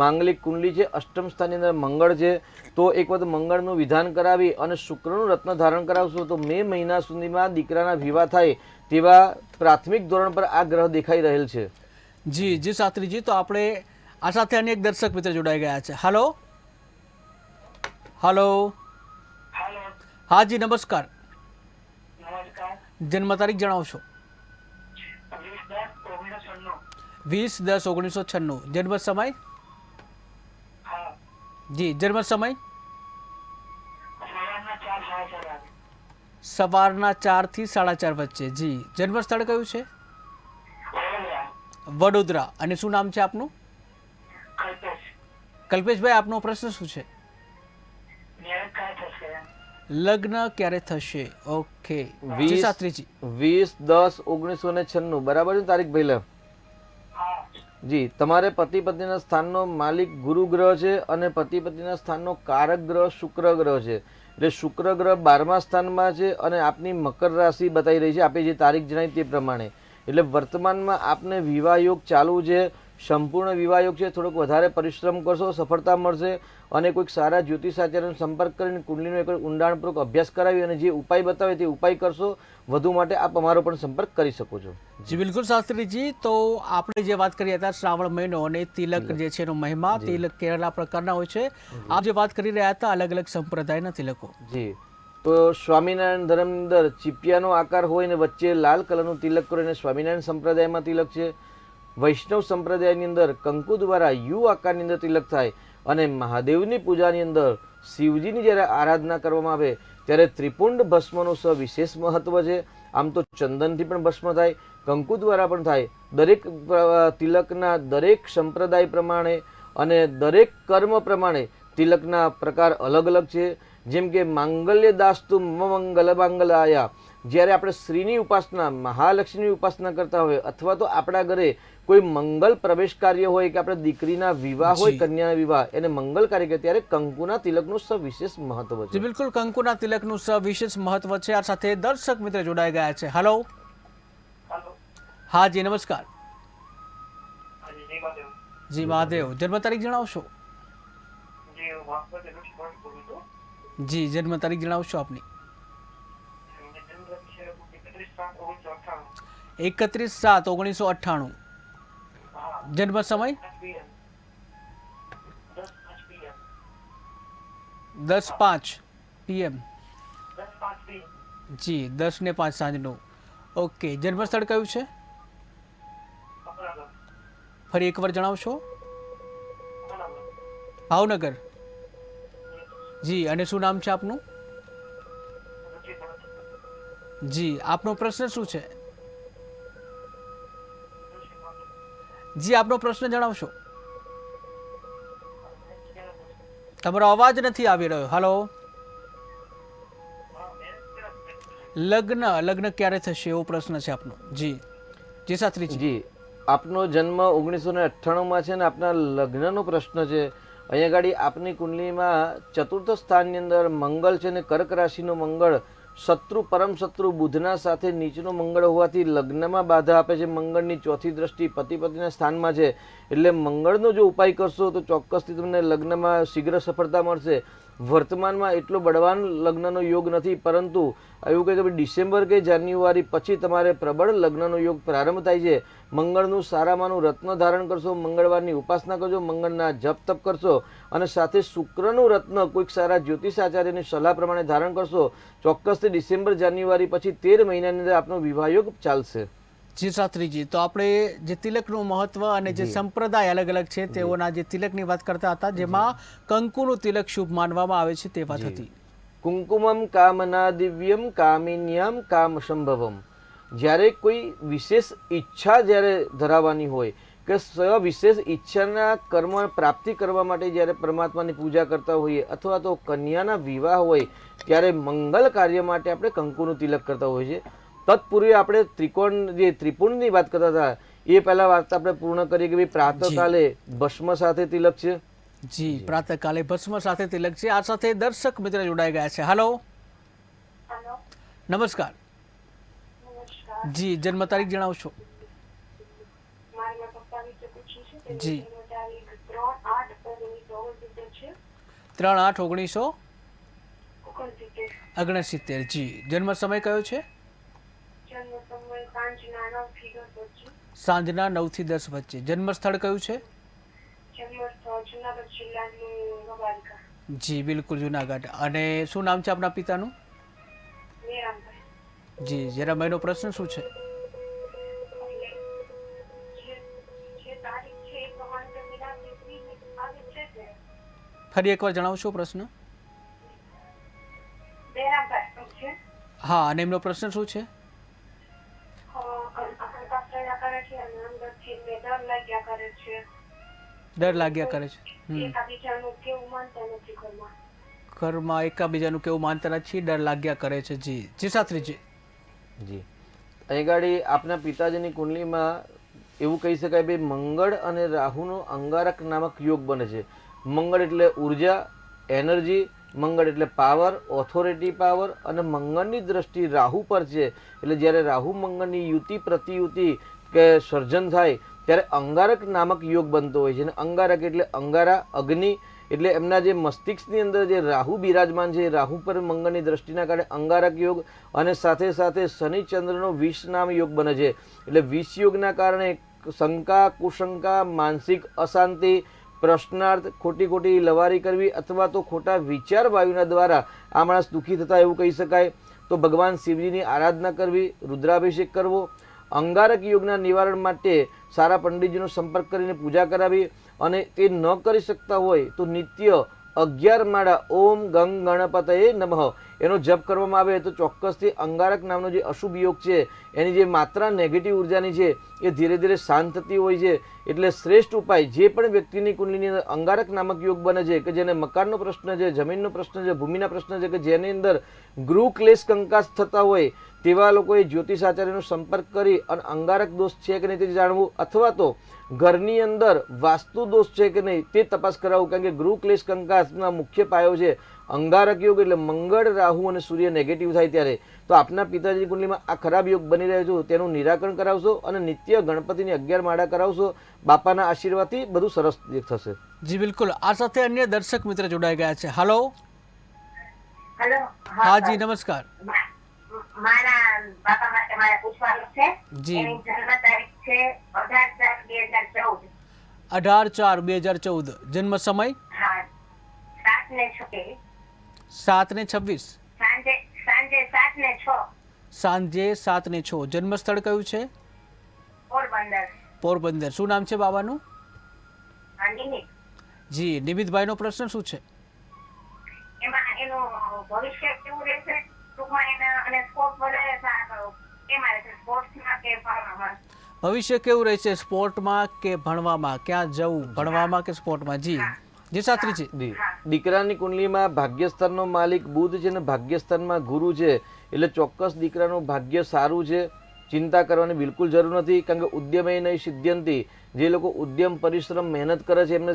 [SPEAKER 2] માંગલિક કુંડલી છે, અષ્ટમ સ્થાનની અંદર મંગળ છે. તો એક વખત મંગળનું વિધાન કરાવી અને શુક્રનું રત્ન ધારણ કરાવશો તો મે મહિના સુધીમાં દીકરાના વિવાહ થાય તેવા પ્રાથમિક ધોરણ પર આ ગ્રહ દેખાઈ રહેલ છે.
[SPEAKER 1] જી જી શાસ્ત્રીજી, તો આપણે આ સાથે અનેક દર્શક મિત્ર જોડાઈ ગયા છે. હલો હલો
[SPEAKER 4] હેલો
[SPEAKER 1] હા જી નમસ્કાર.
[SPEAKER 4] નમસ્કાર.
[SPEAKER 1] જન્મ તારીખ જણાવશો.
[SPEAKER 4] 20/10/1996.
[SPEAKER 1] 20/10/1996. જન્મ સમય.
[SPEAKER 4] હા.
[SPEAKER 1] જી જન્મ સમય
[SPEAKER 4] સવારના 4 સાડા 4 વાગે.
[SPEAKER 1] સવારના 4 થી 4:30 વચ્ચે. જી જન્મ સ્થળ કયું છે.
[SPEAKER 4] વડોદરા.
[SPEAKER 1] વડોદરા. અને શું નામ છે આપનું.
[SPEAKER 4] કલ્પેશ.
[SPEAKER 1] કલ્પેશભાઈ આપનો પ્રશ્ન શું છે.
[SPEAKER 4] મેરેજ ક્યારે થશે?
[SPEAKER 1] લગ્ન ક્યારે થશે. ઓકે જી
[SPEAKER 2] 20
[SPEAKER 1] શાસ્ત્રીજી.
[SPEAKER 2] 20/10/1996 બરાબર છે તારીખ પહેલા.
[SPEAKER 4] હા.
[SPEAKER 2] જી તમારે પતિ પત્નીના સ્થાનનો માલિક ગુરુ ગ્રહ છે અને પતિ પત્નીના સ્થાનનો કારક ગ્રહ શુક્ર ગ્રહ છે. એટલે શુક્ર ગ્રહ 12મા સ્થાનમાં છે અને આપની મકર રાશિ બતાવી રહી છે આપે જે તારીખ જણાવી તે પ્રમાણે. એટલે વર્તમાનમાં આપને વિવાહ યોગ ચાલુ છે, સંપૂર્ણ વિવાહ યોગ છે. થોડોક વધારે પરિશ્રમ કરશો સફળતા મળશે અને કોઈક સારા જ્યોતિષાચાર્યનો સંપર્ક કરીને કુંડલીનો એક ઊંડાણપૂર્વક અભ્યાસ કરાવી અને જે ઉપાય બતાવે તે ઉપાય કરશો. વધુ માટે આપ અમારો પણ સંપર્ક કરી શકો છો.
[SPEAKER 1] જી બિલકુલ શાસ્ત્રીજી. તો આપણે જે વાત કરી હતા શ્રાવણ મહિનો અને તિલક જે છે એનો મહિમા, તિલક કેળા પ્રકારના હોય છે. આપ જે વાત કરી રહ્યા હતા અલગ અલગ સંપ્રદાયના તિલકો.
[SPEAKER 2] જી તો સ્વામિનારાયણ ધર્મની અંદર ચીપિયાનો આકાર હોય ને વચ્ચે લાલ કલરનું તિલક કરો એને સ્વામિનારાયણ સંપ્રદાયમાં તિલક છે. વૈષ્ણવ સંપ્રદાયની અંદર કંકુ દ્વારા યુ આકારની અંદર તિલક થાય અને મહાદેવની પૂજાની અંદર શિવજીની જ્યારે આરાધના કરવામાં આવે ત્યારે ત્રિપુંડ ભસ્મનું સવિશેષ મહત્વ છે. આમ તો ચંદનથી પણ ભસ્મ થાય, કંકુ દ્વારા પણ થાય. દરેક તિલકના દરેક સંપ્રદાય પ્રમાણે અને દરેક કર્મ પ્રમાણે તિલકના પ્રકાર અલગ અલગ છે. જેમ કે માંગલ્ય દાસ્તુ મંગલ માંગલાયા, જ્યારે આપણે શ્રીની ઉપાસના મહાલક્ષ્મીની ઉપાસના કરતા હોય અથવા તો આપણા ઘરે કોઈ મંગલ પ્રવેશ કાર્ય હોય કે આપણે દીકરીના વિવાહ હોય, કન્યાના વિવાહ એને મંગલ કાર્ય કહે ત્યારે કંકુના તિલકનું સવિશેષ મહત્વ છે.
[SPEAKER 1] જી બિલકુલ કંકુના તિલકનું સવિશેષ મહત્વ છે. આ સાથે દર્શક મિત્ર જોડાઈ ગયા છે. Hello
[SPEAKER 4] hello.
[SPEAKER 1] હા જી નમસ્કાર.
[SPEAKER 4] હાજી જય મહાદેવ.
[SPEAKER 1] જી મહાદેવ. જન્મ તારીખ જણાવશો.
[SPEAKER 4] જી હું વાસવદ એનું ફોન કરું છું.
[SPEAKER 1] જી જન્મ તારીખ જણાવશો આપની.
[SPEAKER 4] એમને જન્મ છે 31/7/1998.
[SPEAKER 1] 31/7/1998.
[SPEAKER 4] હા.
[SPEAKER 1] જન્મ સમય
[SPEAKER 4] 10 PM. 10:05 PM.
[SPEAKER 1] 10:05 PM.
[SPEAKER 4] 10:05 PM.
[SPEAKER 1] જી 10:05 સાંજનું. ઓકે જન્મ સ્થળ કયું છે.
[SPEAKER 4] બરાબર.
[SPEAKER 1] ફરી એકવાર જણાવશો.
[SPEAKER 4] બરાબર.
[SPEAKER 1] ભાવનગર. જી અને શું નામ છે આપનું.
[SPEAKER 4] જી બરાબર.
[SPEAKER 1] જી આપનો પ્રશ્ન શું છે. જી આપનો પ્રશ્ન જણાવશો. તમારો અવાજ નથી આવી રહ્યો. હલો લગ્ન ક્યારે થશે એવો પ્રશ્ન છે આપનો. જી જી શાસ્ત્રીજી.
[SPEAKER 2] જી આપનો જન્મ 1998માં છે ને આપના લગ્નનો પ્રશ્ન છે. અહીંયા ગાડી આપની કુંડલીમાં ચતુર્થ સ્થાનની અંદર મંગળ છે ને કર્ક રાશિનો મંગળ શત્રુ પરમ શત્રુ બુધના સાથે નીચનો મંગળ હોવાથી લગ્નમાં બાધા આપે છે. મંગળની ચોથી દ્રષ્ટિ પતિ પત્નીના સ્થાનમાં છે. એટલે મંગળનો જો ઉપાય કરશો તો ચોક્કસથી તમને લગ્નમાં શીઘ્ર સફળતા મળશે. વર્તમાનમાં એટલો બળવાન લગ્નનો યોગ નથી, પરંતુ એવું કહે કે ડિસેમ્બર કે જાન્યુઆરી પછી તમારે પ્રબળ લગ્નનો યોગ પ્રારંભ થાય છે. મંગળનું સારામાંનું રત્ન ધારણ કરશો, મંગળવારની ઉપાસના કરજો, મંગળના જપ તપ કરશો અને સાથે શુક્રનું રત્ન કોઈક સારા જ્યોતિષાચાર્યની સલાહ પ્રમાણે ધારણ કરશો. ચોક્કસથી ડિસેમ્બર જાન્યુઆરી પછી 13 મહિનાની અંદર આપનો વિવાહ યોગ ચાલશે.
[SPEAKER 1] જી શાસ્ત્રીજી. તો આપણે જે તિલકનું મહત્વ અને જે સંપ્રદાય અલગ અલગ છે તેઓના જે તિલકની વાત કરતા હતા જેમાં કંકુનું તિલક શુભ માનવામાં આવે છે તે વાત હતી.
[SPEAKER 2] કુંકુમમ કામના દિવ્યમ કામિન્યામ કામ સંભવમ. જ્યારે કોઈ વિશેષ ઈચ્છા જ્યારે ધરાવવાની હોય કે વિશેષ ઈચ્છાના કર્મ પ્રાપ્તિ કરવા માટે જ્યારે પરમાત્માની પૂજા કરતા હોઈએ અથવા તો કન્યાના વિવાહ હોય ત્યારે મંગલ કાર્ય માટે આપણે કંકુનું તિલક કરતા હોઈએ છીએ. તત્પૂર્વે આપણે ત્રિપુંડની વાત કરતા હતા એ પહેલા વાત આપણે પૂર્ણ કરીએ કે ભાઈ પ્રાતઃકાલે ભસ્મ સાથે તિલક છે.
[SPEAKER 1] જી પ્રાતઃકાલે ભસ્મ સાથે તિલક છે. આ સાથે દર્શક મિત્ર જોડાઈ ગયા છે. Hello
[SPEAKER 4] hello.
[SPEAKER 1] નમસ્કાર.
[SPEAKER 4] નમસ્કાર.
[SPEAKER 1] જી જન્મ તારીખ જણાવશો.
[SPEAKER 4] મારા પપ્પા વિશે પૂછ્યું છે. તેમની
[SPEAKER 1] જી.
[SPEAKER 4] જન્મ તારીખ 3/8/1969 છે.
[SPEAKER 1] 3/8/1969. જી જન્મ સમય કયો છે.
[SPEAKER 4] જન્મ સમય સાંજના 9 થી 10 વચ્ચે.
[SPEAKER 1] સાંજના 9 થી 10 વચ્ચે. જન્મ સ્થળ કયું છે.
[SPEAKER 4] જન્મ જુનાગઢ જિલ્લાનું નવાલિકા.
[SPEAKER 1] જી બિલકુલ જુનાગઢ. અને શું નામ છે આપના પિતાનું?
[SPEAKER 4] મેરામભાઈ.
[SPEAKER 1] જી જરા મહિનો પ્રશ્ન શું છે?
[SPEAKER 4] એટલે જે તારીખ છે એ પ્રમાણે મિલાવતી આવી છે કે
[SPEAKER 1] ફરી એકવાર જણાવશો પ્રશ્ન?
[SPEAKER 4] મેરામભાઈ છે.
[SPEAKER 1] હા, અને એમનો પ્રશ્ન શું છે?
[SPEAKER 4] અહંકાર થયા કરે છે અને અંદરથી ડર લાગ્યા કરે છે.
[SPEAKER 1] ડર લાગ્યા કરે છે.
[SPEAKER 4] એકાબીજાનું કેવું માનતા નથી ઘરમાં.
[SPEAKER 1] ઘરમાં એકાબીજાનું કેવું માનતા નથી, ડર લાગ્યા કરે છે. જી જી શાસ્ત્રીજી.
[SPEAKER 2] જી અહીં ગાડી આપના પિતાજીની કુંડલીમાં એવું કહી શકાય ભાઈ મંગળ અને રાહુનો અંગારક નામક યોગ બને છે. મંગળ એટલે ઉર્જા, એનર્જી, મંગળ એટલે પાવર, ઓથોરિટી પાવર, અને મંગળની દ્રષ્ટિ રાહુ પર છે. એટલે જ્યારે રાહુ મંગળની યુતિ પ્રતિયુતિ કે સર્જન થાય ત્યારે અંગારક નામક યોગ બનતો હોય છે. અને અંગારક એટલે અંગારા, અગ્નિ, એટલે એમના જે મસ્તિષ્કની અંદર જે રાહુ બિરાજમાન છે, રાહુ પર મંગળની દ્રષ્ટિના કારણે અંગારક યોગ, અને સાથે સાથે શનિ ચંદ્રનો વિષ નામ યોગ બને છે. એટલે વિષ યોગના કારણે શંકા, કુશંકા, માનસિક અશાંતિ, પ્રશ્નાર્થ, ખોટી ખોટી લવારી કરવી અથવા તો ખોટા વિચાર વાયુના દ્વારા આ માણસ દુઃખી થતા એવું કહી શકાય. તો ભગવાન શિવજીની આરાધના કરવી, રુદ્રાભિષેક કરવો, અંગારક યોગના નિવારણ માટે સારા પંડિતજીનો સંપર્ક કરીને પૂજા કરાવી, અને તે ન કરી શકતા હોય તો નિત્ય 11 માળા ઓમ ગંગ ગણપતયે નમઃ એનો જપ કરવામાં આવે તો ચોક્કસથી અંગારક નામનો જે અશુભ યોગ છે એની જે માત્રા નેગેટિવ ઉર્જાની છે એ ધીરે ધીરે શાંત થતી હોય છે. એટલે શ્રેષ્ઠ ઉપાય જે પણ વ્યક્તિની કુંડલીની અંદર અંગારક નામક યોગ બને છે કે જેને મકાનનો પ્રશ્ન છે, જમીનનો પ્રશ્ન છે, ભૂમિના પ્રશ્ન છે, કે જેની અંદર ગૃહ ક્લેશ કંકાસ થતા હોય તેવા લોકોએ જ્યોતિષ આચાર્યનો સંપર્ક કરી અને અંગારક દોષ છે કે નહીં તે જાણવું, અથવા તો ઘરની અંદર વાસ્તુ દોષ છે કે નહીં તે તપાસ કરાવવું. કારણ કે ગૃહ ક્લેશ કંકાસના મુખ્ય પાયો છે અંગારક યોગ. એટલે મંગળ, રાહુ અને સૂર્ય નેગેટિવ થાય ત્યારે તો આપના પિતાજીની કુંડલીમાં આ ખરાબ યોગ બની રહ્યો છે તેનું નિરાકરણ કરાવશો અને નિત્ય ગણપતિની 11 માળા કરાવશો. બાપાના આશીર્વાદથી બધું સરસ થશે.
[SPEAKER 1] જી બિલકુલ. આ સાથે અન્ય દર્શક મિત્ર જોડાઈ ગયા છે. હલો.
[SPEAKER 5] હેલો.
[SPEAKER 1] હા જી નમસ્કાર.
[SPEAKER 5] મારા બાપા માટે મારે પૂછવાનું છે.
[SPEAKER 1] જી.
[SPEAKER 5] એની જન્મ તારીખ છે 18/4/2014.
[SPEAKER 1] 18/4/2014. જન્મ સમય
[SPEAKER 5] હા, 7 ને 6.
[SPEAKER 1] 7 ને 26.
[SPEAKER 5] સાંજે 7 ને 6.
[SPEAKER 1] સાંજે 7 ને 6. જન્મ સ્થળ કયું છે?
[SPEAKER 5] પોરબંદર.
[SPEAKER 1] પોરબંદર. શું નામ છે બાબાનું?
[SPEAKER 5] નિમિત.
[SPEAKER 1] જી નિમિતભાઈનો પ્રશ્ન શું છે?
[SPEAKER 5] એમાં એનું ભવિષ્ય કેવું રહેશે ટૂંકમાં એના, અને સ્કોપ વધારે સારો કેમાં રહેશે, સ્પોર્ટ્સમાં કે ભણવામાં?
[SPEAKER 1] ભવિષ્ય કેવું રહેશે, સ્પોર્ટમાં કે ભણવામાં? ક્યાં જવું, ભણવામાં કે સ્પોર્ટમાં? જી જી શાસ્ત્રીજી.
[SPEAKER 2] દીકરાની કુંડલીમાં ભાગ્યસ્થાનનો માલિક બુધ છે અને ભાગ્યસ્થાનમાં ગુરુ છે. એટલે ચોક્કસ દીકરાનું ભાગ્ય સારું છે, ચિંતા કરવાની બિલકુલ જરૂર નથી. કારણ કે ઉદ્યમે નહીં સિદ્ધ્યંતિ, જે લોકો ઉદ્યમ પરિશ્રમ મહેનત કરે છે એમને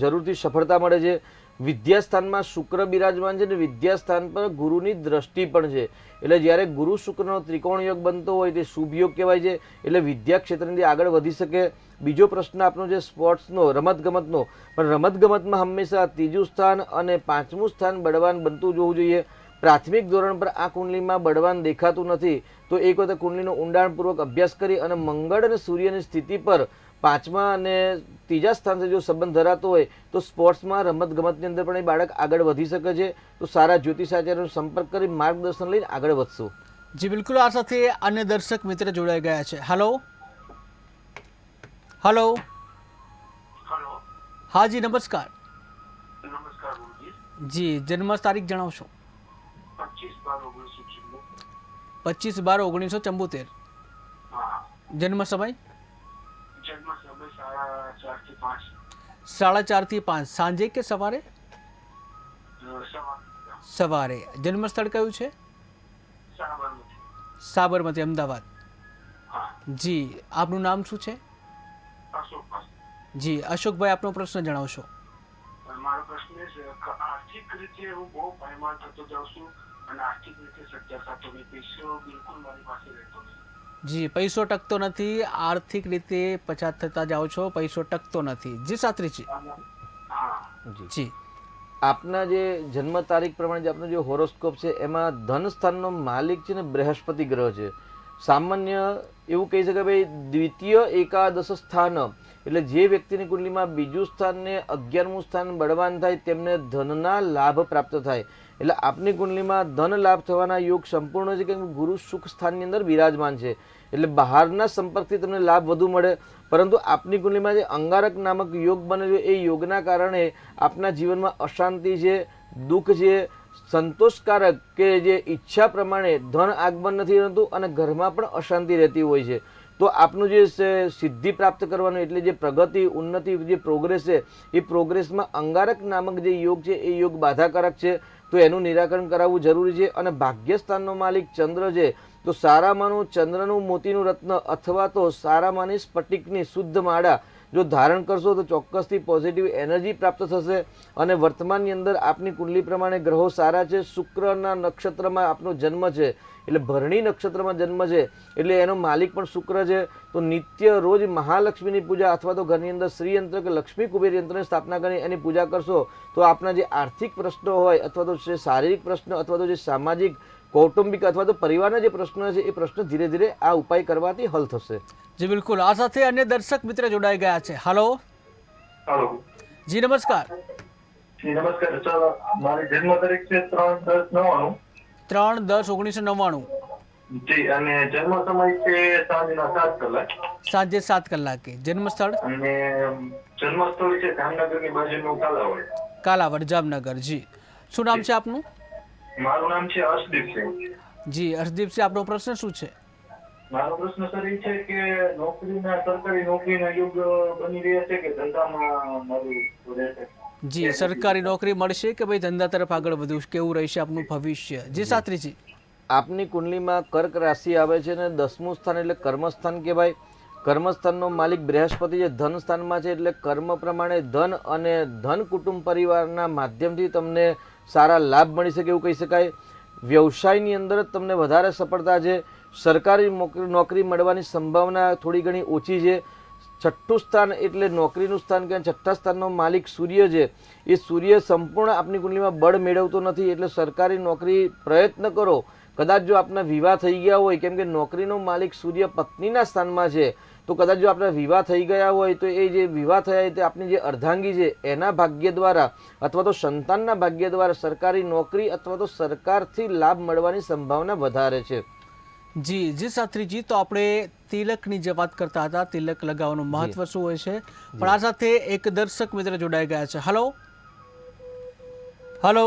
[SPEAKER 2] જરૂરથી સફળતા મળે છે. વિદ્યાસ્થાનમાં શુક્ર બિરાજમાન છે અને વિદ્યાસ્થાન પર ગુરુની દ્રષ્ટિ પણ છે. એટલે જ્યારે ગુરુ શુક્રનો ત્રિકોણ યોગ બનતો હોય તે શુભ યોગ કહેવાય છે. એટલે વિદ્યા ક્ષેત્રથી આગળ વધી શકે. બીજો પ્રશ્ન આપનો છે સ્પોર્ટ્સનો, રમતગમતનો. પણ રમતગમતમાં હંમેશા 3જું સ્થાન અને 5મું સ્થાન બળવાન બનતું જોવું જોઈએ. પ્રાથમિક ધોરણ પર આ કુંડલીમાં બળવાન દેખાતું નથી તો એક વખત કુંડલીનો ઊંડાણપૂર્વક અભ્યાસ કરી અને મંગળ અને સૂર્યની સ્થિતિ પર 5મા અને 3જા સ્થાનથી જો સંબંધ ધરાતો હોય તો સ્પોર્ટ્સમાં, રમતગમતની અંદર પણ એ બાળક આગળ વધી શકે છે. તો સારા જ્યોતિષાચાર્યનો સંપર્ક કરી માર્ગદર્શન લઈને આગળ વધશું.
[SPEAKER 1] જી બિલકુલ. આ સાથે અન્ય દર્શક મિત્ર જોડાઈ ગયા છે. હલો. હલો.
[SPEAKER 3] હેલો.
[SPEAKER 1] હા જી નમસ્કાર.
[SPEAKER 3] નમસ્કાર ગુરુજી.
[SPEAKER 1] જી જન્મ તારીખ જણાવશો?
[SPEAKER 3] 25/12/1994.
[SPEAKER 1] 25/12/1974.
[SPEAKER 3] હા.
[SPEAKER 1] જન્મ સમય?
[SPEAKER 3] જન્મ સમય 4:30 થી 5.
[SPEAKER 1] 4:30 થી 5. સાંજે કે સવારે? સવારે. જન્મ સ્થળ કયું છે? સાબરમતી, અમદાવાદ. જી આપનું નામ શું છે? જી અશોકભાઈ, આપનો પ્રશ્ન જણાવશો?
[SPEAKER 3] મારો પ્રશ્ન એ છે કે આર્થિક રીતે હું બહુ પાયમાલ થતો જાઉં છું અને આર્થિક રીતે સજ્જડ થતો નથી. પૈસો બિલકુલ મારી પાસે રહેતો નથી.
[SPEAKER 1] જી પૈસો ટકતો નથી, આર્થિક રીતે પછાત થતા જાઓ છો, પૈસો ટકતો નથી. જી શાસ્ત્રીજી. જી
[SPEAKER 2] આપના જે જન્મ તારીખ પ્રમાણે જે આપનો જે હોરોસ્કોપ છે એમાં ધન સ્થાનનો માલિક છે ને બૃહસ્પતિ ગ્રહ છે. સામાન્ય એવું કહી શકાય ભાઈ દ્વિતીય એકાદશ સ્થાન એટલે જે વ્યક્તિની કુંડલીમાં બીજું સ્થાન ને 11મું સ્થાન બળવાન થાય તેમને ધનના લાભ પ્રાપ્ત થાય. એટલે આપની કુંડલીમાં ધન લાભ થવાના યોગ સંપૂર્ણ છે, કેમ કે ગુરુ સુખ સ્થાનની અંદર બિરાજમાન છે. એટલે બહારના સંપર્કથી તમને લાભ વધુ મળે, પરંતુ આપની કુંડલીમાં જે અંગારક નામક યોગ બનેલો એ યોગના કારણે આપના જીવનમાં અશાંતિ છે, દુઃખ છે, સંતોષકારક કે જે ઈચ્છા પ્રમાણે ધન આગમન નથી રહેતું અને ઘરમાં પણ અશાંતિ રહેતી હોય છે. તો આપનું જે સિદ્ધિ પ્રાપ્ત કરવાનું એટલે જે પ્રગતિ ઉન્નતિ જે પ્રોગ્રેસ છે એ પ્રોગ્રેસમાં અંગારક નામક જે યોગ છે એ યોગ બાધાકારક છે. તો એનું નિરાકરણ કરાવવું જરૂરી છે. અને ભાગ્યસ્થાનનો માલિક ચંદ્ર છે, તો સારામાંનું ચંદ્રનું મોતીનું રત્ન અથવા તો સારામાંની સ્ફટિકની શુદ્ધ માળા જો ધારણ કરશો તો ચોક્કસથી પોઝિટિવ એનર્જી પ્રાપ્ત થશે. અને વર્તમાનની અંદર આપની કુંડલી પ્રમાણે ગ્રહો સારા છે. શુક્રના નક્ષત્રમાં આપનો જન્મ છે, એટલે ભરણી નક્ષત્રમાં જન્મ છે, એટલે એનો માલિક પણ શુક્ર છે. તો નિત્ય રોજ મહાલક્ષ્મીની પૂજા અથવા તો ઘરની અંદર શ્રી યંત્ર કે લક્ષ્મી કુબેર યંત્રની સ્થાપના કરી એની પૂજા કરશો તો આપના જે આર્થિક પ્રશ્નો હોય અથવા તો જે શારીરિક પ્રશ્ન અથવા તો જે સામાજિક કૌટુંબિક અથવા તો પરિવારના જે પ્રશ્નો છે એ પ્રશ્નો ધીરે ધીરે આ ઉપાય કરવાથી હલ થશે.
[SPEAKER 1] જી બિલકુલ. આ સાથે અન્ય દર્શક મિત્ર જોડાઈ ગયા છે. હાલો
[SPEAKER 6] હેલો
[SPEAKER 1] જી નમસ્કાર.
[SPEAKER 6] જી નમસ્કાર સર, મારી જન્મ તારીખ છે 3/10/99.
[SPEAKER 1] 3/10/1999.
[SPEAKER 6] જી, અને જન્મ સમય છે સાંજના 7 કલાક.
[SPEAKER 1] સાંજે 7 કલાકે. જન્મ સ્થળ
[SPEAKER 6] અને જન્મ સ્થળ છે જામનગરની બાજુનું કાલાવડ.
[SPEAKER 1] કાલાવડ જામનગર. જી શું નામ છે આપનું?
[SPEAKER 6] મારું નામ છે હર્ષદીપસિંહ.
[SPEAKER 1] જી હર્ષદીપસિંહ, આપનો પ્રશ્ન શું છે?
[SPEAKER 6] મારો પ્રશ્ન સર એ છે કે સરકારી નોકરીના યુગ બની રહ્યા છે કે ધંધામાં મારું રહેશે?
[SPEAKER 1] જી સરકારી નોકરી મળશે કે ભાઈ ધંધા તરફ આગળ વધવું, કેવું રહેશે આપનું ભવિષ્ય? જી શાસ્ત્રીજી.
[SPEAKER 2] આપની કુંડલીમાં કર્ક રાશિ આવે છે અને 10મું સ્થાન એટલે કર્મસ્થાન કહેવાય. કર્મસ્થાનનો માલિક બૃહસ્પતિ જે ધન સ્થાનમાં છે, એટલે કર્મ પ્રમાણે ધન અને ધન કુટુંબ પરિવારના માધ્યમથી તમને સારા લાભ મળી શકે એવું કહી શકાય. વ્યવસાયની અંદર જ તમને વધારે સફળતા છે. સરકારી નોકરી મળવાની સંભાવના થોડી ઘણી ઓછી છે. 6થું સ્થાન એટલે નોકરીનું સ્થાન કે 6થા સ્થાનનો માલિક સૂર્ય છે, એ સૂર્ય સંપૂર્ણ આપની કુંડલીમાં બળ મેળવતો નથી. એટલે સરકારી નોકરી પ્રયત્ન કરો. કદાચ જો આપના વિવાહ થઈ ગયા હોય, કેમ કે નોકરીનો માલિક સૂર્ય પત્નીના સ્થાનમાં છે, તો કદાચ જો આપણા વિવાહ થઈ ગયા હોય તો એ જે વિવાહ થયા તે આપની જે અર્ધાંગી છે એના ભાગ્ય દ્વારા અથવા તો સંતાનના ભાગ્ય દ્વારા સરકારી નોકરી અથવા તો સરકારથી લાભ મળવાની સંભાવના વધારે છે.
[SPEAKER 1] જી જી શાસ્ત્રીજી, તો આપણે તિલકની જે વાત કરતા હતા, તિલક લગાવવાનું મહત્વ શું હોય છે, પણ આ સાથે એક દર્શક મિત્ર જોડાઈ ગયા છે. Hello hello.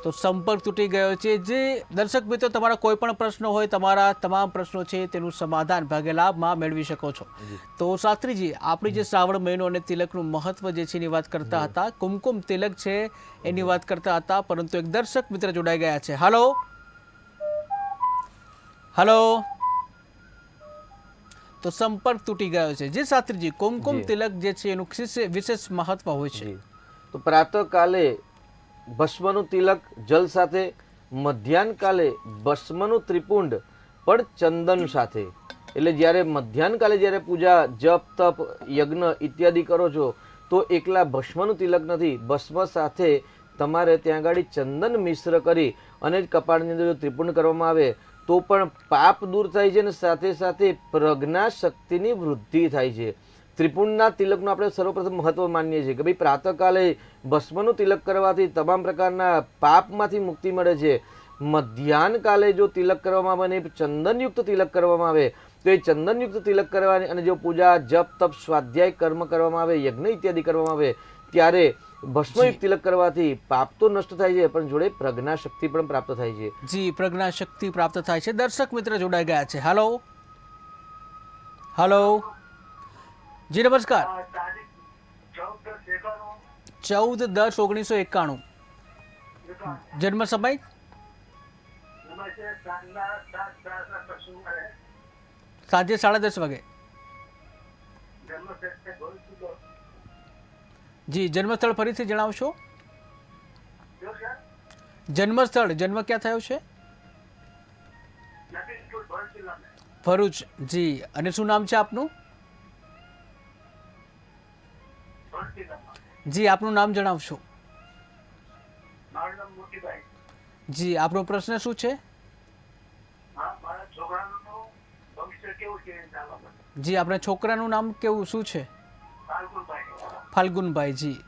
[SPEAKER 1] તો સંપર્ક તૂટી ગયો છે. જે દર્શક મિત્રો, તમારા કોઈ પણ પ્રશ્નો હોય, તમારા તમામ પ્રશ્નો છે તેનું સમાધાન ભાગ્ય લાભમાં મેળવી શકો છો. તો શાસ્ત્રીજી, આપણી જે શ્રાવણ મહિનો અને તિલકનું મહત્વ જે છે એની વાત કરતા હતા, કુમકુમ તિલક છે એની વાત કરતા હતા, પરંતુ એક દર્શક મિત્ર જોડાઈ ગયા છે. Hello hello. તો સંપર્ક તૂટી ગયો છે. જે શાસ્ત્રીજી, કુમકુમ તિલક જે છે એનું વિશેષ મહત્વ હોય છે.
[SPEAKER 2] તો પ્રાતઃકાલે ભસ્મનું તિલક જલ સાથે, મધ્યાહન કાલે ભસ્મનું ત્રિપુંડ પણ ચંદન સાથે. એટલે જ્યારે મધ્યાહન કાલે જ્યારે પૂજા જપ તપ યજ્ઞ ઇત્યાદિ કરો છો તો એકલા ભસ્મનું તિલક નથી, ભસ્મ સાથે તમારે ત્યાં આગળ ચંદન મિશ્ર કરી અને કપાળની અંદર જો ત્રિપુંડ કરવામાં આવે તો પણ પાપ દૂર થાય છે અને સાથે સાથે પ્રજ્ઞા શક્તિની વૃદ્ધિ થાય છે. ત્રિપુંડના તિલકનું આપણે સર્વપ્રથમ મહત્વ માનીએ છીએ કે ભાઈ પ્રાતઃકાલે ભસ્મનું તિલક કરવાથી તમામ પ્રકારના પાપમાંથી મુક્તિ મળે છે. મધ્યાહન કાલે જો તિલક કરવામાં આવે અને ચંદનયુક્ત તિલક કરવામાં આવે તો એ ચંદનયુક્ત તિલક કરવાની અને જો પૂજા જપ તપ સ્વાધ્યાય કર્મ કરવામાં આવે, યજ્ઞ ઇત્યાદિ કરવામાં આવે, ત્યારે ભસ્મયુક્ત તિલક કરવાથી પાપ તો નષ્ટ થાય છે પણ જોડે પ્રજ્ઞા શક્તિ પણ પ્રાપ્ત થાય છે.
[SPEAKER 1] જી પ્રજ્ઞા શક્તિ પ્રાપ્ત થાય છે. દર્શક મિત્ર જોડાઈ ગયા છે. હાલો હાલો. જી નમસ્કાર. 14/10/1991. જન્મ સમય સાંજે 10:30 વાગે. જી જન્મસ્થળ ફરીથી જણાવશો? જન્મસ્થળ, જન્મ ક્યાં થયો છે? ભરૂચ. જી, અને શું નામ છે આપનું? જી આપનું નામ જણાવશો? જી આપનો પ્રશ્ન શું છે?
[SPEAKER 3] મારા છોકરાનું ભવિષ્ય કેવું છે? ચાલવા માટે.
[SPEAKER 1] જી આપણા છોકરાનું નામ કેવું શું છે?
[SPEAKER 3] ફાલ્ગુનભાઈ.
[SPEAKER 1] ફાલ્ગુનભાઈજી.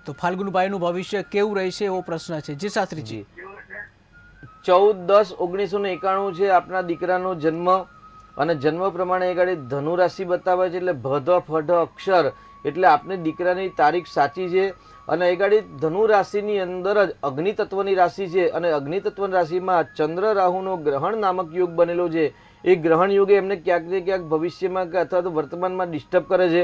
[SPEAKER 1] તો ફાલ્ગુનભાઈનું ભવિષ્ય કેવું રહેશે એવો પ્રશ્ન છે. જી શાસ્ત્રીજી.
[SPEAKER 3] કેવું છે?
[SPEAKER 2] 14-10-1991 છે આપણા દીકરાનો જન્મ અને જન્મ પ્રમાણે એ ગાડી ધનુ રાશિ બતાવે છે એટલે ભધ ફઢ અક્ષર એટલે આપની દીકરાની તારીખ સાચી છે અને એ ગાડી ધનુ રાશિની અંદર જ અગ્નિ તત્વની રાશિ છે અને અગ્નિ તત્વની રાશિમાં ચંદ્ર રાહુનો ગ્રહણ નામક યોગ બનેલો છે. એ ગ્રહણ યોગે એમને ક્યાંક ને ક્યાંક ભવિષ્યમાં કે અથવા તો વર્તમાનમાં ડિસ્ટર્બ કરે છે,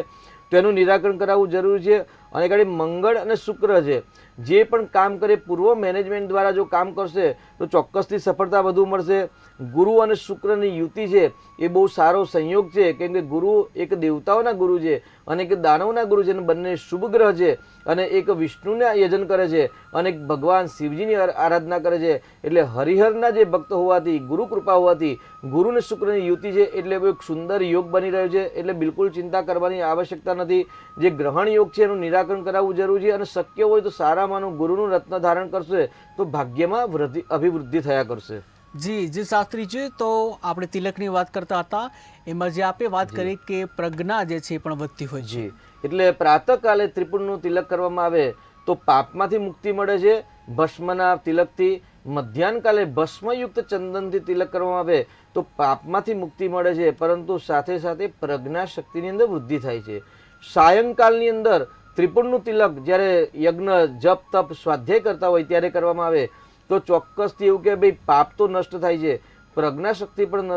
[SPEAKER 2] તો એનું નિરાકરણ કરાવવું જરૂરી છે. અને ગાડી મંગળ અને શુક્ર છે, જે પણ કામ કરે પૂર્વ મેનેજમેન્ટ દ્વારા જો કામ કરશે તો ચોક્કસથી સફળતા વધુ મળશે. ગુરુ અને શુક્રની યુતિ છે એ બહુ સારો સંયોગ છે, કેમ કે ગુરુ એક દેવતાઓના ગુરુ છે અને એક દાનવના ગુરુ છે અને બંને શુભ ગ્રહ છે અને એક વિષ્ણુને યજન કરે છે અને એક ભગવાન શિવજીની આરાધના કરે છે. એટલે હરિહરના જે ભક્ત હોવાથી, ગુરુ કૃપા હોવાથી ગુરુ અને શુક્રની યુતિ છે એટલે એક સુંદર યોગ બની રહ્યો છે. એટલે બિલકુલ ચિંતા કરવાની આવશ્યકતા નથી. જે ગ્રહણ યોગ છે એનું નિરાકરણ કરાવવું જરૂરી છે અને શક્ય હોય તો સારામાંનું ગુરુનું રત્ન ધારણ કરશે તો ભાગ્યમાં અભિવૃદ્ધિ થયા કરશે.
[SPEAKER 1] જી શાસ્ત્રીજી, તો આપણે તિલકની વાત કરતા હતા, એમાં જે આપે વાત કરી કે પ્રજ્ઞા જે છે એ પણ વધતી હોય છે.
[SPEAKER 2] જી, એટલે પ્રાતઃકાલે ત્રિપુંડનું તિલક કરવામાં આવે તો પાપમાંથી મુક્તિ મળે છે ભસ્મના તિલકથી. મધ્યાહનકાલે ભસ્મયુક્ત ચંદનથી તિલક કરવામાં આવે તો પાપમાંથી મુક્તિ મળે છે, પરંતુ સાથે સાથે પ્રજ્ઞા શક્તિની અંદર વૃદ્ધિ થાય છે. સાયંકાલની અંદર ત્રિપુંડનું તિલક જ્યારે યજ્ઞ, જપ, તપ, સ્વાધ્યાય કરતા હોય ત્યારે કરવામાં આવે તો ચોક્કસથી એવું કે ભાઈ પાપ તો નષ્ટ થાય છે, પ્રજ્ઞા શક્તિ પણ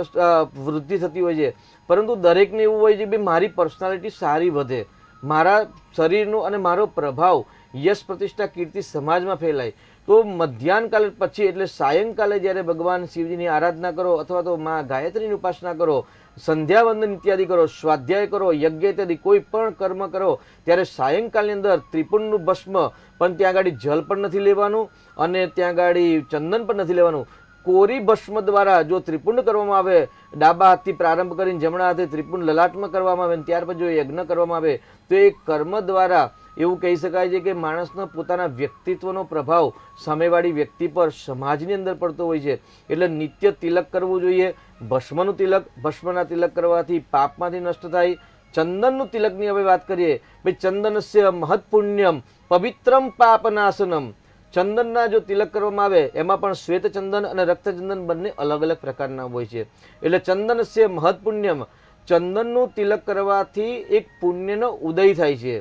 [SPEAKER 2] વૃદ્ધિ થતી હોય છે. પરંતુ દરેકને એવું હોય છે કે મારી પર્સનાલિટી સારી વધે, મારા શરીરનો અને મારો પ્રભાવ, યશ, પ્રતિષ્ઠા, કીર્તિ સમાજમાં ફેલાય. તો મધ્યાહનકાલ પછી એટલે સાયંકાલે જ્યારે ભગવાન શિવજીની આરાધના કરો અથવા તો મા ગાયત્રીની ઉપાસના કરો, સંધ્યાવંદન ઇત્યાદિ કરો, સ્વાધ્યાય કરો, યજ્ઞ ઇત્યાદિ કોઈ પણ કર્મ કરો ત્યારે સાયંકાલની અંદર ત્રિપુંડનું ભસ્મ પણ ત્યાં આગળ જલ પણ નથી લેવાનું અને ત્યાં આગળ ચંદન પણ નથી લેવાનું. કોરી ભસ્મ દ્વારા જો ત્રિપુંડ કરવામાં આવે, ડાબા હાથથી પ્રારંભ કરીને જમણા હાથે ત્રિપુંડ લલાટમાં કરવામાં આવે ત્યાર પછી જો યજ્ઞ કરવામાં આવે તો એ કર્મ દ્વારા એવું કહી શકાય છે કે માણસનો પોતાના વ્યક્તિત્વનો પ્રભાવ સામેવાળી વ્યક્તિ પર, સમાજની અંદર પડતો હોય છે. એટલે નિત્ય તિલક કરવું જોઈએ. ભસ્મનું તિલક, ભસ્મના તિલક કરવાથી પાપમાંથી નષ્ટ થાય. ચંદનનું તિલકની હવે વાત કરીએ. ભાઈ ચંદનસ્ય મહત્પુણ્યમ પવિત્રમ પાપનાશનમ. ચંદનના જો તિલક કરવામાં આવે એમાં પણ શ્વેત ચંદન અને રક્તચંદન બંને અલગ અલગ પ્રકારના હોય છે. એટલે ચંદનસ્ય મહત્પુણ્યમ, ચંદનનું તિલક કરવાથી એક પુણ્યનો ઉદય થાય છે.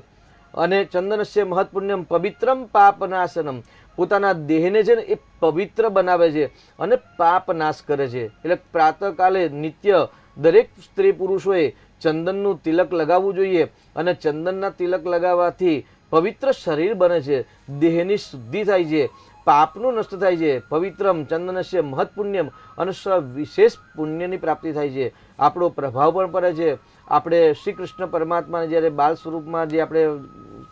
[SPEAKER 2] અને ચંદનસ્ય મહત્પુણ્યમ પવિત્રમ પાપનાશનમ, પોતાના દેહને છે ને એ પવિત્ર બનાવે છે અને પાપ નાશ કરે છે. એટલે પ્રાતઃકાલે નિત્ય દરેક સ્ત્રી પુરુષોએ ચંદનનું તિલક લગાવવું જોઈએ અને ચંદનના તિલક લગાવવાથી પવિત્ર શરીર બને છે, દેહની શુદ્ધિ થાય છે, પાપનું નષ્ટ થાય છે. પવિત્રમ ચંદનસ્ય મહત્પુણ્યમ અને વિશેષ પુણ્યની પ્રાપ્તિ થાય છે. આપણો પ્રભાવ પણ પડે છે. આપણે શ્રી કૃષ્ણ પરમાત્માને જ્યારે બાલ સ્વરૂપમાં જે આપણે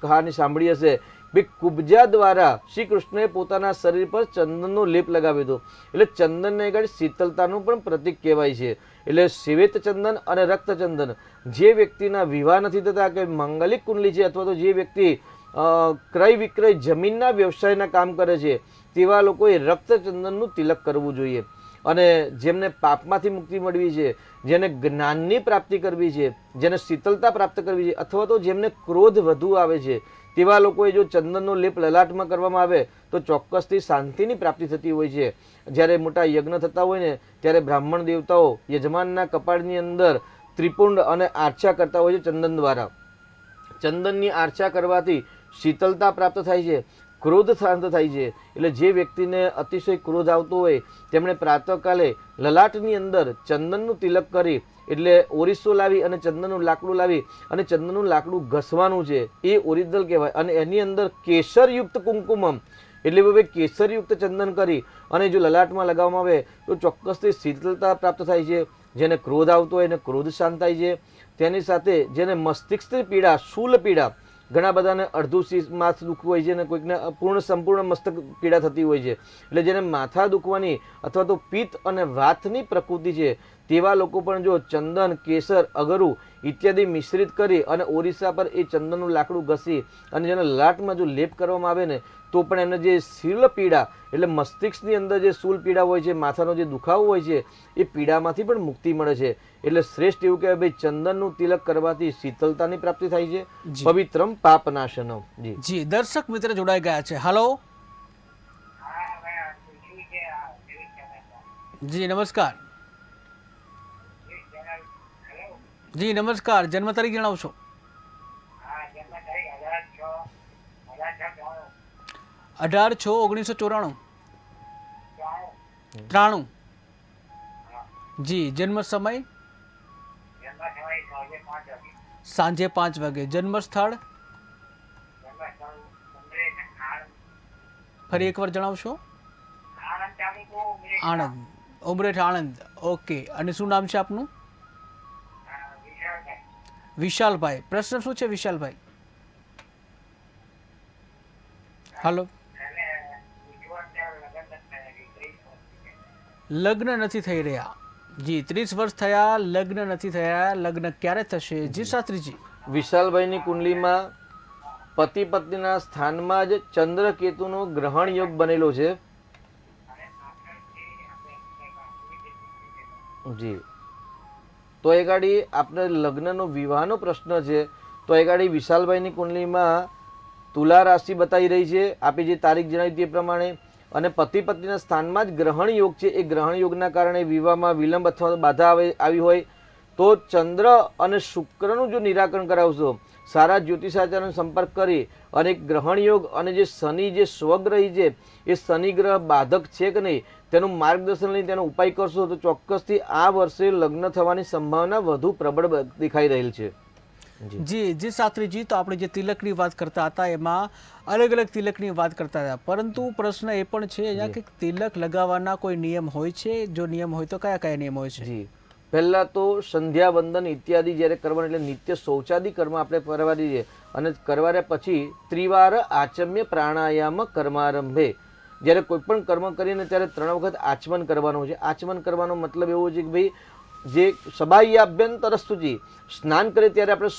[SPEAKER 2] કહાની સાંભળી હશે, બે કુબજા દ્વારા શ્રી કૃષ્ણએ પોતાના શરીર પર ચંદનનો લેપ લગાવ્યો હતો. એટલે ચંદનને આગળ શીતળતાનું પણ પ્રતીક કહેવાય છે. એટલે શ્વેત ચંદન અને રક્તચંદન, જે વ્યક્તિના વિવાહ નથી થતા કે માંગલિક કુંડલી છે અથવા તો જે વ્યક્તિ ક્રય વિક્રય જમીનના વ્યવસાયના કામ કરે છે તેવા લોકોએ રક્તચંદનનું તિલક કરવું જોઈએ. અને જેમને પાપમાંથી મુક્તિ મળવી છે, જેને જ્ઞાનની પ્રાપ્તિ કરવી છે, જેને શીતળતા પ્રાપ્ત કરવી છે અથવા તો જેમને ક્રોધ વધુ આવે છે તેવા લોકોએ જો ચંદનનો લેપ લલાટમાં કરવામાં આવે તો ચોક્કસથી શાંતિની પ્રાપ્તિ થતી હોય છે. જ્યારે મોટા યજ્ઞ થતા હોય ને ત્યારે બ્રાહ્મણ દેવતાઓ યજમાનના કપાળની અંદર ત્રિપુંડ અને આર્ચા કરતા હોય છે ચંદન દ્વારા. ચંદનની આર્ચા કરવાથી શીતળતા પ્રાપ્ત થાય છે, ક્રોધ શાંત થાય છે. એટલે જે વ્યક્તિને અતિશય ક્રોધ આવતો હોય તેમણે પ્રાતઃકાલે લલાટની અંદર ચંદનનું તિલક કરી એટલે ઓરિસો લાવી અને ચંદનનું લાકડું લાવી અને ચંદનનું લાકડું ઘસવાનું છે, એ ઓરિજિનલ કહેવાય. અને એની અંદર કેસરયુક્ત કુમકુમમ એટલે હવે કેસરયુક્ત ચંદન કરી અને જો લલાટમાં લગાવવામાં આવે તો ચોક્કસથી શીતળતા પ્રાપ્ત થાય છે. જેને ક્રોધ આવતો હોય એને ક્રોધ શાંત થાય છે. તેની સાથે જેને મસ્તિષ્કની પીડા, શૂલ પીડા, ઘણા બધાને અડધું માથ દુખવું હોય છે અને કોઈકને સંપૂર્ણ મસ્તક પીડા થતી હોય છે. એટલે જેને માથા દુખવાની અથવા તો પિત્ત અને વાતની પ્રકૃતિ છે તેવા લોકો પણ જો ચંદન, કેસર, અગરું ઇત્યાદિ મિશ્રિત કરી અને ઓરિસ્સા પર એ ચંદનનું લાકડું ઘસી અને જેને લલાટમાં જો લેપ કરવામાં આવે ને તો પણ એમને જે શીલ પીડા એટલે મસ્તિષ્કની અંદર જે શૂલ પીડા હોય છે, માથાનો જે દુખાવો હોય છે, એ પીડામાંથી પણ મુક્તિ મળે છે. એટલે શ્રેષ્ઠ એવું કહેવાય ભાઈ ચંદનનું તિલક કરવાથી શીતળતાની પ્રાપ્તિ થાય છે. પવિત્રમ પાપનાશનમ. જી
[SPEAKER 1] જી દર્શક મિત્ર જોડાઈ ગયા છે. હાલો જી નમસ્કાર. જી નમસ્કાર. જન્મ તારીખ જણાવશો? 18/6/1994. 93. જી જન્મ સમય સાંજે 5 વાગે. જન્મ સ્થળ ફરી એકવાર જણાવશો? આણંદ, ઉમરેઠ આણંદ. ઓકે. અને શું નામ છે આપનું? વિશાલભાઈ. પ્રશ્ન શું છે વિશાલભાઈ? હાલો. લગ્ન નથી થઈ રહ્યા. જી 30 વર્ષ થયા, લગ્ન નથી થયા. લગ્ન ક્યારે થશે? જી શાસ્ત્રીજી.
[SPEAKER 2] વિશાલભાઈની કુંડલીમાં પતિ પત્નીના સ્થાનમાં જ ચંદ્ર કેતુનો ગ્રહણ યોગ બનેલો છે. જી તો એ ગાડી આપણે લગ્નનો વિવાહનો પ્રશ્ન છે તો એ ગાડી વિશાલભાઈની કુંડલીમાં તુલા રાશિ બતાવી રહી છે. આપે જે તારીખ જણાવી તે પ્રમાણે અને પતિ પત્નીના સ્થાનમાં જ ગ્રહણ યોગ છે. એ ગ્રહણ યોગના કારણે વિવાહમાં વિલંબ અથવા બાધા આવી હોય તો ચંદ્ર અને શુક્રનું જો નિરાકરણ કરાવશો, સારા જ્યોતિષાચાર્યનો સંપર્ક કરી અને ગ્રહણ યોગ અને જે શનિ જે સ્વગ્રહી છે એ શનિ ગ્રહ બાધક છે કે નહીં તેનું માર્ગદર્શન લઈને તેનો ઉપાય કરશો તો ચોક્કસથી આ વર્ષે લગ્ન થવાની સંભાવના વધુ પ્રબળ દેખાઈ રહેલ છે.
[SPEAKER 1] જી જી શાસ્ત્રીજી. તો આપણે જે તિલકની વાત કરતા હતા એમાં અલગ અલગ તિલકની વાત કરતા હતા, પરંતુ પ્રશ્ન એ પણ છે અહીંયા કે તિલક લગાવવાના કોઈ નિયમ હોય છે? જો નિયમ હોય તો કયા કયા નિયમ હોય છે?
[SPEAKER 2] જી પહેલા તો સંધ્યા વંદન ઇત્યાદિ જ્યારે કરવાનું એટલે નિત્ય શૌચાદિ કર્મ આપણે કરવા દઈએ અને કરવાના પછી ત્રિવાર આચમ્ય પ્રાણાયામ કર્મારંભે જ્યારે કોઈ પણ કર્મ કરીને ત્યારે 3 વખત આચમન કરવાનું છે. આચમન કરવાનો મતલબ એવો છે કે ભાઈ જે સબાહ્યાભ્યંતરસ્તુજી સ્નાન કરે ત્યારે આપણે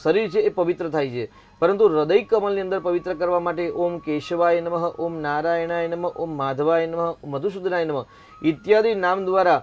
[SPEAKER 2] શરીર છે એ પવિત્ર થાય છે, પરંતુ હૃદય કમલની અંદર પવિત્ર કરવા માટે ઓમ કેશવાય નમઃ, ઓમ નારાયણાય નમઃ, ઓમ માધવાય નમઃ, મધુસૂદનાય નમઃ ઇત્યાદિ નામ દ્વારા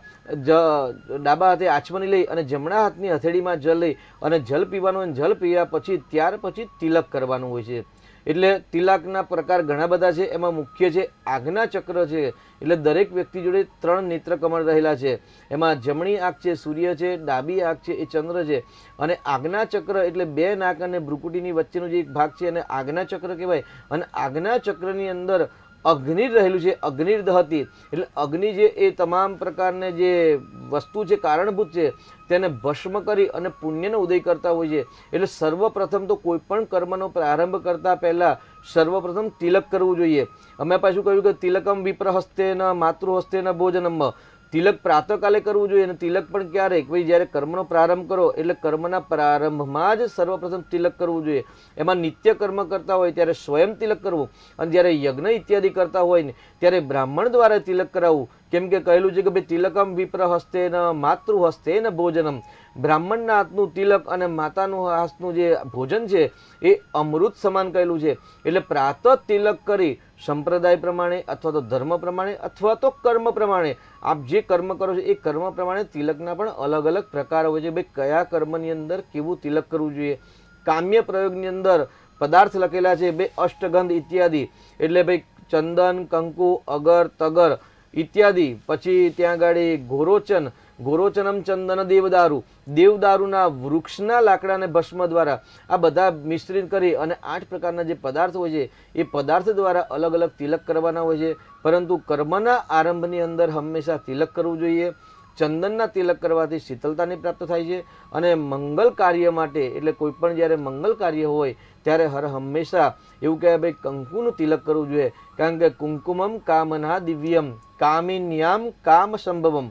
[SPEAKER 2] ડાબા હાથે આચમની લઈ અને જમણા હાથની હથેળીમાં જલ લઈ અને જલ પીવાનું, જલ પીયા પછી ત્યાર પછી તિલક કરવાનું હોય છે. એટલે તિલકના પ્રકાર ઘણા બધા છે. એમાં મુખ્ય છે આજ્ઞા ચક્ર છે. એટલે દરેક વ્યક્તિ જોડે 3 નેત્ર કમળ રહેલા છે. એમાં જમણી આંખ છે સૂર્ય છે, ડાબી આંખ છે એ ચંદ્ર છે. અને આજ્ઞા ચક્ર એટલે 2 નાક અને ભ્રુકુટીની વચ્ચેનો જે એક ભાગ છે એને આજ્ઞા ચક્ર કહેવાય. અને આજ્ઞા ચક્રની અંદર અગ્નિ રહેલું છે. અગ્નિર દહતી એટલે અગ્નિ જે એ તમામ પ્રકારને જે વસ્તુ છે કારણભૂત છે તેને ભસ્મ કરી અને પુણ્યનો ઉદય કરતા હોય છે. એટલે સર્વપ્રથમ તો કોઈ પણ કર્મનો પ્રારંભ કરતા પહેલા સર્વપ્રથમ તિલક કરવું જોઈએ. અમે પાછું કહ્યું કે તિલકમ વિપ્રહસ્તેન માતૃહસ્તેન ભોજનમ. તિલક પ્રાતઃકાલે કરવું જોઈએ અને તિલક પણ ક્યારે ભાઈ જ્યારે કર્મનો પ્રારંભ કરો એટલે કર્મના પ્રારંભમાં જ સર્વપ્રથમ તિલક કરવું જોઈએ. એમાં નિત્ય કર્મ કરતા હોય ત્યારે સ્વયં તિલક કરવું અને જ્યારે યજ્ઞ ઇત્યાદિ કરતા હોય ને ત્યારે બ્રાહ્મણ દ્વારા તિલક કરાવવું. કેમ કે કહેલું છે કે ભાઈ તિલકમ વિપ્રહસ્તેન માતૃહસ્તેન ભોજનમ. બ્રાહ્મણના હાથનું તિલક અને માતાનું હાથનું જે ભોજન છે એ અમૃત સમાન કહેલું છે. એટલે પ્રાતઃ તિલક કરી સંપ્રદાય પ્રમાણે અથવા તો ધર્મ પ્રમાણે અથવા તો કર્મ પ્રમાણે આપ જે કર્મ કરો છો એ કર્મ પ્રમાણે તિલકના પણ અલગ અલગ પ્રકાર હોય છે. ભાઈ કયા કર્મની અંદર કેવું તિલક કરવું જોઈએ. કામ્ય પ્રયોગની અંદર પદાર્થ લખેલા છે બે અષ્ટગંધ ઇત્યાદિ એટલે ભાઈ ચંદન, કંકુ, અગર, તગર ઇત્યાદિ. પછી ત્યાં ગાડી ઘોરોચન, ઘોરોચનમ ચંદન દેવદારુ, દેવદારુના વૃક્ષના લાકડાને ભસ્મ દ્વારા આ બધા મિશ્રિત કરી અને 8 પ્રકારના જે પદાર્થ હોય છે એ પદાર્થ દ્વારા અલગ અલગ તિલક કરવાના હોય છે. પરંતુ કર્મના આરંભની અંદર હંમેશા તિલક કરવું જોઈએ. ચંદનના તિલક કરવાથી શીતળતાની પ્રાપ્ત થાય છે. અને મંગલ કાર્ય માટે એટલે કોઈ પણ જ્યારે મંગલ કાર્ય હોય ત્યારે હંમેશા એવું કહેવાય ભાઈ કંકુનું તિલક કરવું જોઈએ. કારણ કે કુંકુમમ કામના દિવ્યમ કામિન્યામ કામ સંભવમ.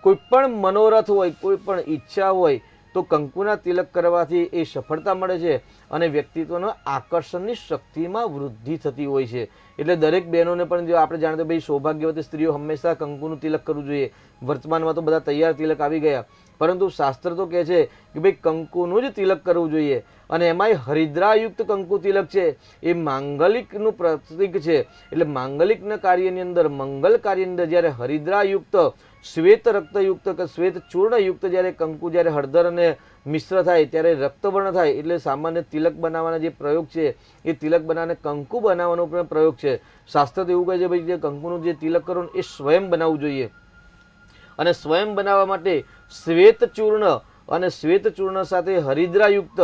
[SPEAKER 2] કોઈ પણ મનોરથ હોય, કોઈ પણ ઈચ્છા હોય તો કંકુના તિલક કરવાથી એ સફળતા મળે છે અને વ્યક્તિત્વના આકર્ષણની શક્તિમાં વૃદ્ધિ થતી હોય છે. એટલે દરેક બહેનોને પણ જો આપણે જાણતો ભાઈ સૌભાગ્યવતી સ્ત્રીઓ હંમેશા કંકુનું તિલક કરવું જોઈએ. વર્તમાનમાં તો બધા તૈયાર તિલક આવી ગયા, પરંતુ શાસ્ત્ર તો કહે છે કે ભાઈ કંકુનું જ તિલક કરવું જોઈએ. અને એમાંય હરિદ્રાયુક્ત કંકુ તિલક છે એ માંગલિકનું પ્રતીક છે. એટલે માંગલિકના કાર્યની અંદર, મંગલ કાર્યની અંદર જ્યારે હરિદ્રાયુક્ત, શ્વેત રક્તયુક્ત કે શ્વેત ચૂર્ણયુક્ત જ્યારે કંકુ જ્યારે હળદર અને મિશ્ર થાય ત્યારે રક્તવર્ણ થાય, એટલે સામાન્ય તિલક બનાવવાના જે પ્રયોગ છે એ તિલક બનાવવાને કંકુ બનાવવાનો પણ પ્રયોગ છે. શાસ્ત્ર તો એવું કહે છે ભાઈ જે કંકુનું જે તિલક કરો ને એ સ્વયં બનાવવું જોઈએ. અને સ્વયં બનાવવા માટે શ્વેત ચૂર્ણ અને શ્વેત ચૂર્ણ સાથે હરિદ્રાયુક્ત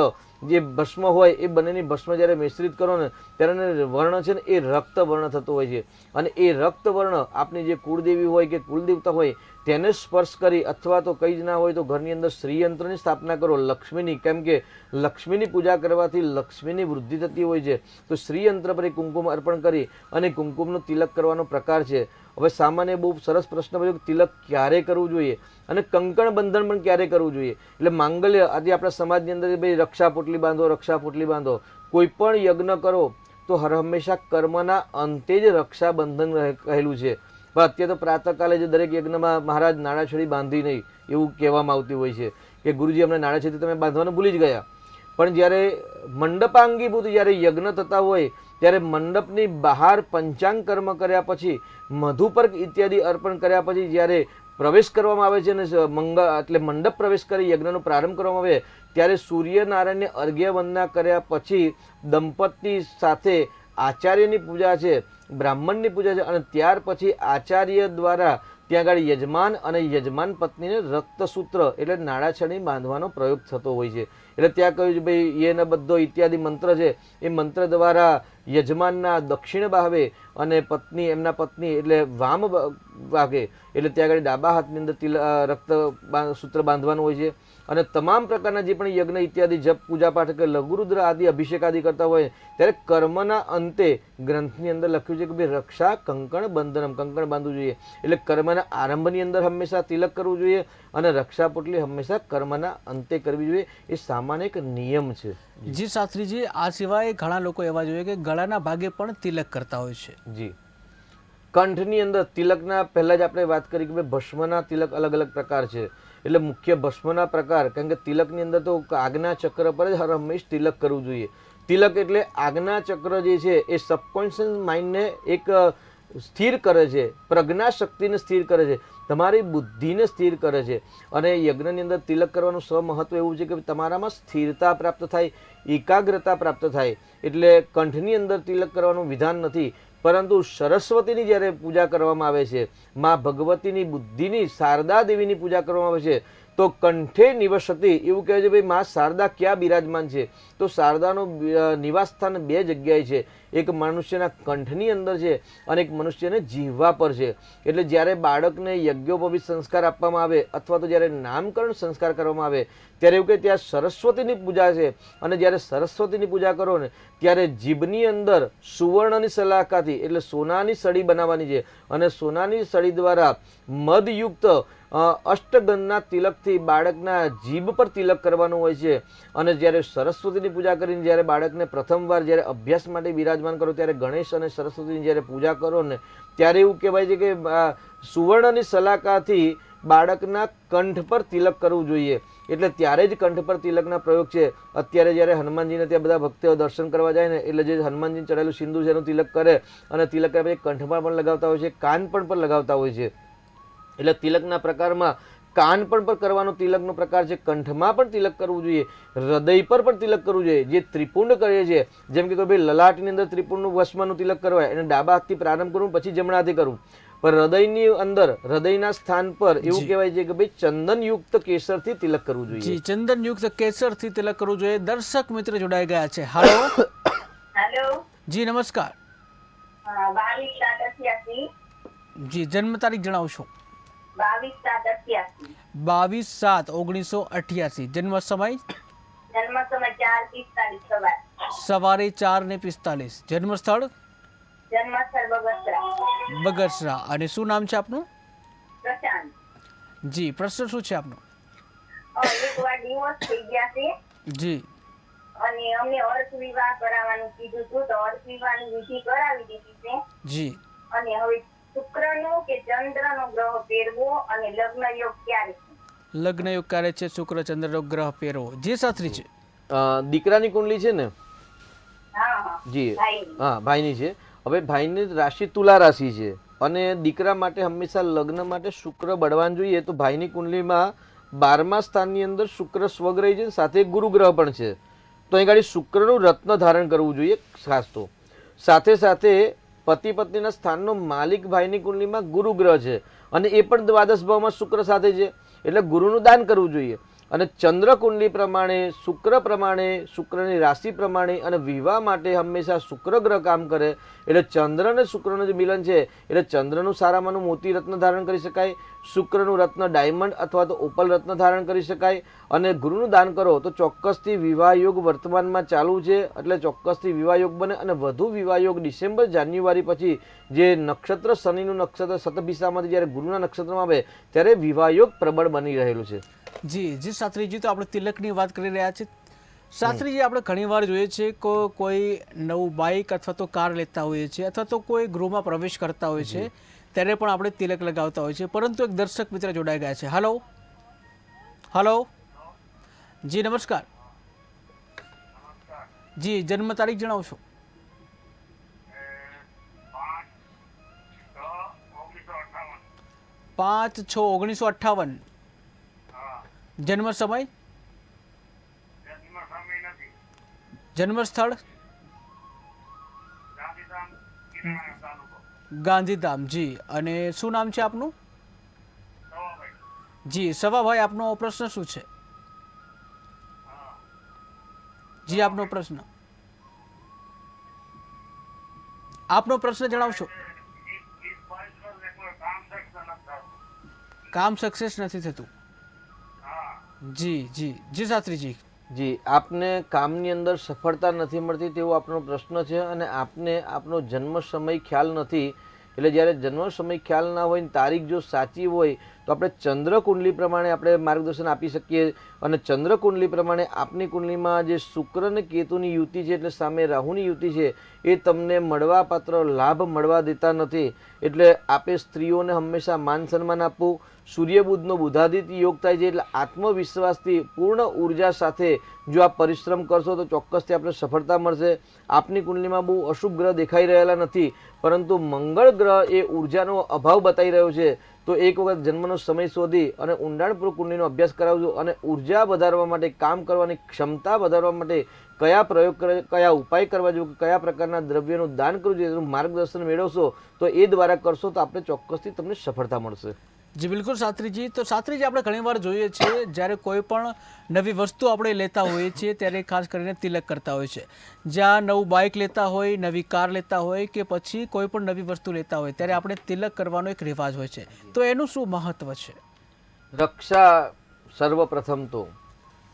[SPEAKER 2] જે ભસ્મ હોય એ બંનેની ભસ્મ જ્યારે મિશ્રિત કરો ને ત્યારે વર્ણ છે ને એ રક્તવર્ણ થતો હોય છે. અને એ રક્તવર્ણ આપની જે કુળદેવી હોય કે કુલદેવતા હોય તેને સ્પર્શ કરી, અથવા તો કંઈ જ ના હોય તો ઘરની અંદર શ્રીયંત્રની સ્થાપના કરો, લક્ષ્મીની. કેમ કે લક્ષ્મીની પૂજા કરવાથી લક્ષ્મીની વૃદ્ધિ થતી હોય છે. તો શ્રીયંત્ર પર કુંકુમ અર્પણ કરી અને કુંકુમનો તિલક કરવાનો પ્રકાર છે. હવે સામાન્ય બહુ સરસ પ્રશ્ન પૂછ્યો, તિલક ક્યારે કરવું જોઈએ અને કંકણ બંધન પણ ક્યારે કરવું જોઈએ. એટલે માંગલ્ય આજે આપણા સમાજની અંદર ભાઈ રક્ષા પોટલી બાંધો, રક્ષા પોટલી બાંધો. કોઈ પણ યજ્ઞ કરો તો હંમેશા કર્મના અંતે જ રક્ષાબંધન કહેલું છે. પણ અત્યારે તો પ્રાતઃકાલે જે દરેક યજ્ઞમાં મહારાજ નાળાછડી બાંધી નહીં એવું કહેવામાં આવતી હોય છે કે ગુરુજી અમને નાળાછડી તમે બાંધવાનું ભૂલી જ ગયા. પણ જ્યારે મંડપાંગીભૂત જ્યારે યજ્ઞ થતા હોય ત્યારે મંડપની બહાર પંચાંગ કર્મ કર્યા પછી, મધુપર્ક ઇત્યાદિ અર્પણ કર્યા પછી જ્યારે પ્રવેશ કરવામાં આવે છે અને એટલે મંડપ પ્રવેશ કરી યજ્ઞનો પ્રારંભ કરવામાં આવે ત્યારે સૂર્યનારાયણને અર્ઘ્ય વંદના કર્યા પછી દંપતી સાથે આચાર્યની પૂજા છે, બ્રાહ્મણની પૂજા છે. અને ત્યાર પછી આચાર્ય દ્વારા ત્યાં આગળ યજમાન અને યજમાન પત્નીને રક્તસૂત્ર એટલે નાળાછડી બાંધવાનો પ્રયોગ થતો હોય છે. એટલે ત્યાં કહ્યું છે ભાઈ એના બધો ઇત્યાદિ મંત્ર છે એ મંત્ર દ્વારા યજમાનના દક્ષિણ ભાવે અને પત્ની એમના પત્ની એટલે વામ ભાગે એટલે ત્યાં આગળ ડાબા હાથની અંદર રક્ત સૂત્ર બાંધવાનું હોય છે. અને તમામ પ્રકારના જે પણ યજ્ઞ ઇત્યાદિ જપ પૂજા પાઠ કે લઘુરુદ્ર આદિ અભિષેક આદિ કરતા હોય ત્યારે કર્મના અંતે ગ્રંથની અંદર લખ્યું છે કે ભાઈ રક્ષા કંકણ બંધનમ, કંકણ બાંધવું જોઈએ. એટલે કર્મના આરંભની અંદર હંમેશા તિલક કરવું જોઈએ અને રક્ષા પોટલી હંમેશા કર્મના અંતે કરવી જોઈએ. એ સામાન્ય એક નિયમ છે.
[SPEAKER 1] જી શાસ્ત્રીજી, આ સિવાય ઘણા લોકો એવા જોઈએ કે ગળાના ભાગે પણ તિલક કરતા હોય છે.
[SPEAKER 2] જી, કંઠની અંદર તિલકના પહેલા જ આપણે વાત કરી કે ભાઈ ભસ્મના તિલક અલગ અલગ પ્રકાર છે. એટલે મુખ્ય ભસ્મના પ્રકાર, કારણ કે તિલકની અંદર તો આજ્ઞા ચક્ર પર જ હર હંમેશ તિલક કરવું જોઈએ. તિલક એટલે આજ્ઞા ચક્ર જે છે એ સબકોન્શિયસ માઇન્ડને એક સ્થિર કરે છે, પ્રજ્ઞા શક્તિને સ્થિર કરે છે, તમારી બુદ્ધિને સ્થિર કરે છે. અને યજ્ઞની અંદર તિલક કરવાનું સ્વમહત્વ એવું છે કે તમારામાં સ્થિરતા પ્રાપ્ત થાય, એકાગ્રતા પ્રાપ્ત થાય. એટલે કંઠની અંદર તિલક કરવાનું વિધાન નથી, પરંતુ સરસ્વતીની જ્યારે પૂજા કરવામાં આવે છે, મા ભગવતીની બુદ્ધિની શારદા દેવીની પૂજા કરવામાં આવે છે તો કંઠે નિવસતી એવું કહે છે ભાઈ મા શારદા ક્યાં બિરાજમાન છે? તો શારદાનું નિવાસ સ્થાન બે જગ્યાએ છે. એક મનુષ્યના કંઠની અંદર છે અને એક મનુષ્યને જીહવા પર છે. એટલે જ્યારે બાળકને યજ્ઞોપવિત સંસ્કાર આપવામાં આવે અથવા તો જ્યારે નામકરણ સંસ્કાર કરવામાં આવે ત્યારે એવું કે ત્યાં સરસ્વતીની પૂજા છે. અને જ્યારે સરસ્વતીની પૂજા કરો ને ત્યારે જીભની અંદર સુવર્ણની સલાખાથી એટલે સોનાની સળી બનાવવાની છે અને સોનાની સળી દ્વારા મધયુક્ત અષ્ટગંધના તિલકથી બાળકના જીભ પર તિલક કરવાનું હોય છે. અને જ્યારે સરસ્વતીની પૂજા કરીને જ્યારે બાળકને પ્રથમવાર જ્યારે અભ્યાસ માટે બિરાજમાન કરો ત્યારે ગણેશ અને સરસ્વતીની જ્યારે પૂજા કરો ને ત્યારે એવું કહેવાય છે કે સુવર્ણની સલાખાથી બાળકના કંઠ પર તિલક કરવું જોઈએ. એટલે ત્યારે જ કંઠ પર તિલકના પ્રયોગ છે. અત્યારે જ્યારે હનુમાનજીને ત્યાં બધા ભક્તો દર્શન કરવા જાય ને એટલે જે હનુમાનજીને ચડાયેલું સિંદૂર છે એનું તિલક કરે અને તિલક કર્યા પછી કંઠમાં પણ લગાવતા હોય છે, કાન પણ લગાવતા હોય છે. એટલે તિલકના પ્રકારમાં કાન પર કરવાનો તિલકનો પ્રકાર છે, કંઠમાં પણ તિલક કરવું જોઈએ, હૃદય પર પણ તિલક કરવું જોઈએ. જે ત્રિપુંડ કરીએ છીએ જેમ કે ભાઈ લલાટની અંદર ત્રિપુંડનું ભસ્મનું તિલક કરવાય એને ડાબા હાથથી પ્રારંભ કરવું પછી જમણા હાથથી કરવું. પણ હૃદયની અંદર હૃદયના સ્થાન પર એવું કહેવાય છે કે ભાઈ ચંદનયુક્ત કેસરથી તિલક કરવું જોઈએ.
[SPEAKER 1] જી, ચંદનયુક્ત કેસરથી તિલક કરવું જોઈએ. દર્શક મિત્ર જોડાઈ ગયા છે. હાલો.
[SPEAKER 5] હેલો.
[SPEAKER 1] જી નમસ્કાર.
[SPEAKER 5] 22/7/88.
[SPEAKER 1] જી, જન્મ તારીખ જણાવશો?
[SPEAKER 5] 22/7/88.
[SPEAKER 1] 22/7/1988. જન્મ સમય?
[SPEAKER 5] જન્મ સમય 4:45
[SPEAKER 1] સવારે 4:45. જન્મ સ્થળ?
[SPEAKER 5] જન્મ સ્થળ બગસરા.
[SPEAKER 1] બગસરા. અને શું નામ છે આપનું?
[SPEAKER 5] પ્રશાંત.
[SPEAKER 1] જી, પ્રશ્ન શું છે આપનો?
[SPEAKER 5] એકવાર ડિવોર્સ થઈ ગયા છે.
[SPEAKER 1] જી.
[SPEAKER 5] અને અમને અર્થ વિવાહ કરાવવાનું કીધું હતું, તો અર્થ વિવાહની વિધિ કરાવી દીધી છે.
[SPEAKER 1] જી
[SPEAKER 5] અને હવે શુક્રનો કે ચંદ્રનો ગ્રહ પહેરવો અને લગ્ન યોગ ક્યારે છે?
[SPEAKER 1] લગ્ન યોગ કાર્ય છે, શુક્ર ચંદ્રનો ગ્રહ પહેરવો. જી શાસ્ત્રીજી.
[SPEAKER 2] દીકરાની કુંડલી છે ને?
[SPEAKER 5] હા હા
[SPEAKER 2] જી
[SPEAKER 5] ભાઈની.
[SPEAKER 2] હા, ભાઈની છે. હવે ભાઈની રાશિ તુલા રાશિ છે અને દીકરા માટે હંમેશા લગ્ન માટે શુક્ર બળવાન જોઈએ. તો ભાઈની કુંડલીમાં 12મા સ્થાનની અંદર શુક્ર સ્વગ્રહી છે, સાથે ગુરુ ગ્રહ પણ છે. તો અહીં ગાડી શુક્રનું રત્ન ધારણ કરવું જોઈએ ખાસ. તો સાથે સાથે પતિ પત્નીના સ્થાનનો માલિક ભાઈની કુંડલીમાં ગુરુ ગ્રહ છે અને એ પણ દ્વાદશ ભાવમાં શુક્ર સાથે છે, એટલે ગુરુનું દાન કરવું જોઈએ. અને ચંદ્ર કુંડલી પ્રમાણે, શુક્ર પ્રમાણે, શુક્રની રાશિ પ્રમાણે અને વિવાહ માટે હંમેશા શુક્ર ગ્રહ કામ કરે. એટલે ચંદ્ર અને શુક્રનું જે મિલન છે એટલે ચંદ્રનું સારામાંનું મોતી રત્ન ધારણ કરી શકાય, શુક્રનું રત્ન ડાયમંડ અથવા તો ઓપલ રત્ન ધારણ કરી શકાય. અને ગુરુનું દાન કરો તો ચોક્કસથી વિવાહ યોગ વર્તમાનમાં ચાલુ છે, એટલે ચોક્કસથી વિવાહ યોગ બને. અને વધુ વિવાહ યોગ ડિસેમ્બર જાન્યુઆરી પછી જે નક્ષત્ર શનિનું નક્ષત્ર શતભિસામાંથી જ્યારે ગુરુના નક્ષત્રમાં આવે ત્યારે વિવાહ યોગ પ્રબળ બની રહેલું છે.
[SPEAKER 1] જી શાસ્ત્રીજી, તો આપણે તિલકની વાત કરી રહ્યા છીએ. શાસ્ત્રીજી, આપણે ઘણીવાર જોઈએ છે કે કોઈ નવું બાઇક અથવા તો કાર લેતા હોઈએ છીએ અથવા તો કોઈ ગૃહમાં પ્રવેશ કરતા હોય છે ત્યારે પણ આપણે તિલક લગાવતા હોય છે. પરંતુ એક દર્શક મિત્ર જોડાઈ ગયા છે. હલો હલો જી નમસ્કાર. જી જન્મ તારીખ જણાવશો? 5/6/1958. જન્મ સમય? જન્મ સ્થળ? ગાંધીધામ. જી, અને શું નામ છે આપનું? જી સવાભાઈ, આપનો પ્રશ્ન શું છે? જી આપનો પ્રશ્ન જણાવશો. કામ સક્સેસ નથી થતું. જી શાસ્ત્રીજી.
[SPEAKER 2] જી, આપને કામની અંદર સફળતા નથી મળતી તેવો આપનો પ્રશ્ન છે અને આપને આપનો જન્મ સમય ખ્યાલ નથી. એટલે જ્યારે જન્મ સમય ખ્યાલ ના હોય ને તારીખ જો સાચી હોય તો આપણે ચંદ્ર કુંડલી પ્રમાણે આપણે માર્ગદર્શન આપી શકીએ. અને ચંદ્ર કુંડલી પ્રમાણે આપની કુંડલીમાં જે શુક્ર અને કેતુની યુતિ છે એટલે સામે રાહુની યુતિ છે એ તમને મળવાપાત્ર લાભ મળવા દેતા નથી. એટલે આપે સ્ત્રીઓને હંમેશા માન સન્માન આપવું. સૂર્ય બુધનો બુધાદિત્ય યોગ થાય છે એટલે આત્મવિશ્વાસથી પૂર્ણ ઉર્જા સાથે જો આપ પરિશ્રમ કરશો તો ચોક્કસથી આપણે સફળતા મળશે. આપની કુંડલીમાં બહુ અશુભ ગ્રહ દેખાઈ રહેલા નથી, પરંતુ મંગળ ગ્રહ એ ઉર્જાનો અભાવ બતાવી રહ્યો છે. તો એક વખત જન્મનો સમય શોધી અને ઊંડાણપૂર્વક કુંડલીનો અભ્યાસ કરાવજો અને ઉર્જા વધારવા માટે, કામ કરવાની ક્ષમતા વધારવા માટે કયા પ્રયોગ કરે, કયા ઉપાય કરવા જોઈએ, કયા પ્રકારના દ્રવ્યનું દાન કરવું જોઈએ, એનું માર્ગદર્શન મેળવશો તો એ દ્વારા કરશો તો આપણે ચોક્કસથી તમને સફળતા મળશે.
[SPEAKER 1] જી બિલકુલ શાસ્ત્રીજી. તો શાસ્ત્રીજી, આપણે ઘણીવાર જોઈએ છીએ જ્યારે કોઈ પણ નવી વસ્તુ આપણે લેતા હોઈએ છીએ ત્યારે ખાસ કરીને તિલક કરતા હોય છે. જ્યાં નવું બાઇક લેતા હોય, નવી કાર લેતા હોય કે પછી કોઈ પણ નવી વસ્તુ લેતા હોય ત્યારે આપણે તિલક કરવાનો એક રિવાજ હોય છે. તો એનું શું મહત્વ છે?
[SPEAKER 2] રક્ષા સર્વપ્રથમ તો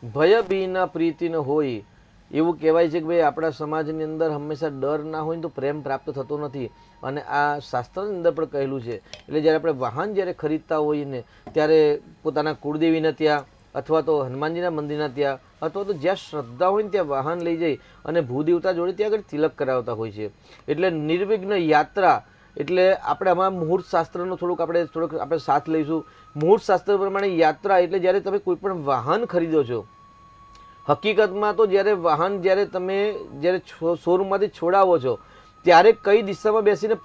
[SPEAKER 2] ભય બીના પ્રીતિ ન હોય એવું કહેવાય છે કે ભાઈ આપણા સમાજની અંદર હંમેશા ડર ના હોય તો પ્રેમ પ્રાપ્ત થતો નથી. અને આ શાસ્ત્રની અંદર પણ કહેલું છે. એટલે જ્યારે આપણે વાહન જ્યારે ખરીદતા હોઈએ ને ત્યારે પોતાના કુળદેવીને ત્યાં અથવા તો હનુમાનજીના મંદિરના ત્યાં અથવા તો જ્યાં શ્રદ્ધા હોય ને ત્યાં વાહન લઈ જઈ અને ભૂદેવતા જોડે ત્યાં આગળ તિલક કરાવતા હોય છે. એટલે નિર્વિઘ્ન યાત્રા. એટલે આપણે આમાં મુહૂર્ત શાસ્ત્રનો આપણે સાથ લઈશું. મુહૂર્ત શાસ્ત્ર પ્રમાણે યાત્રા એટલે જ્યારે તમે કોઈ પણ વાહન ખરીદો છો, હકીકતમાં તો જ્યારે તમે શોરૂમમાંથી છોડાવો છો ત્યારે કઈ દિશામાં બેસીને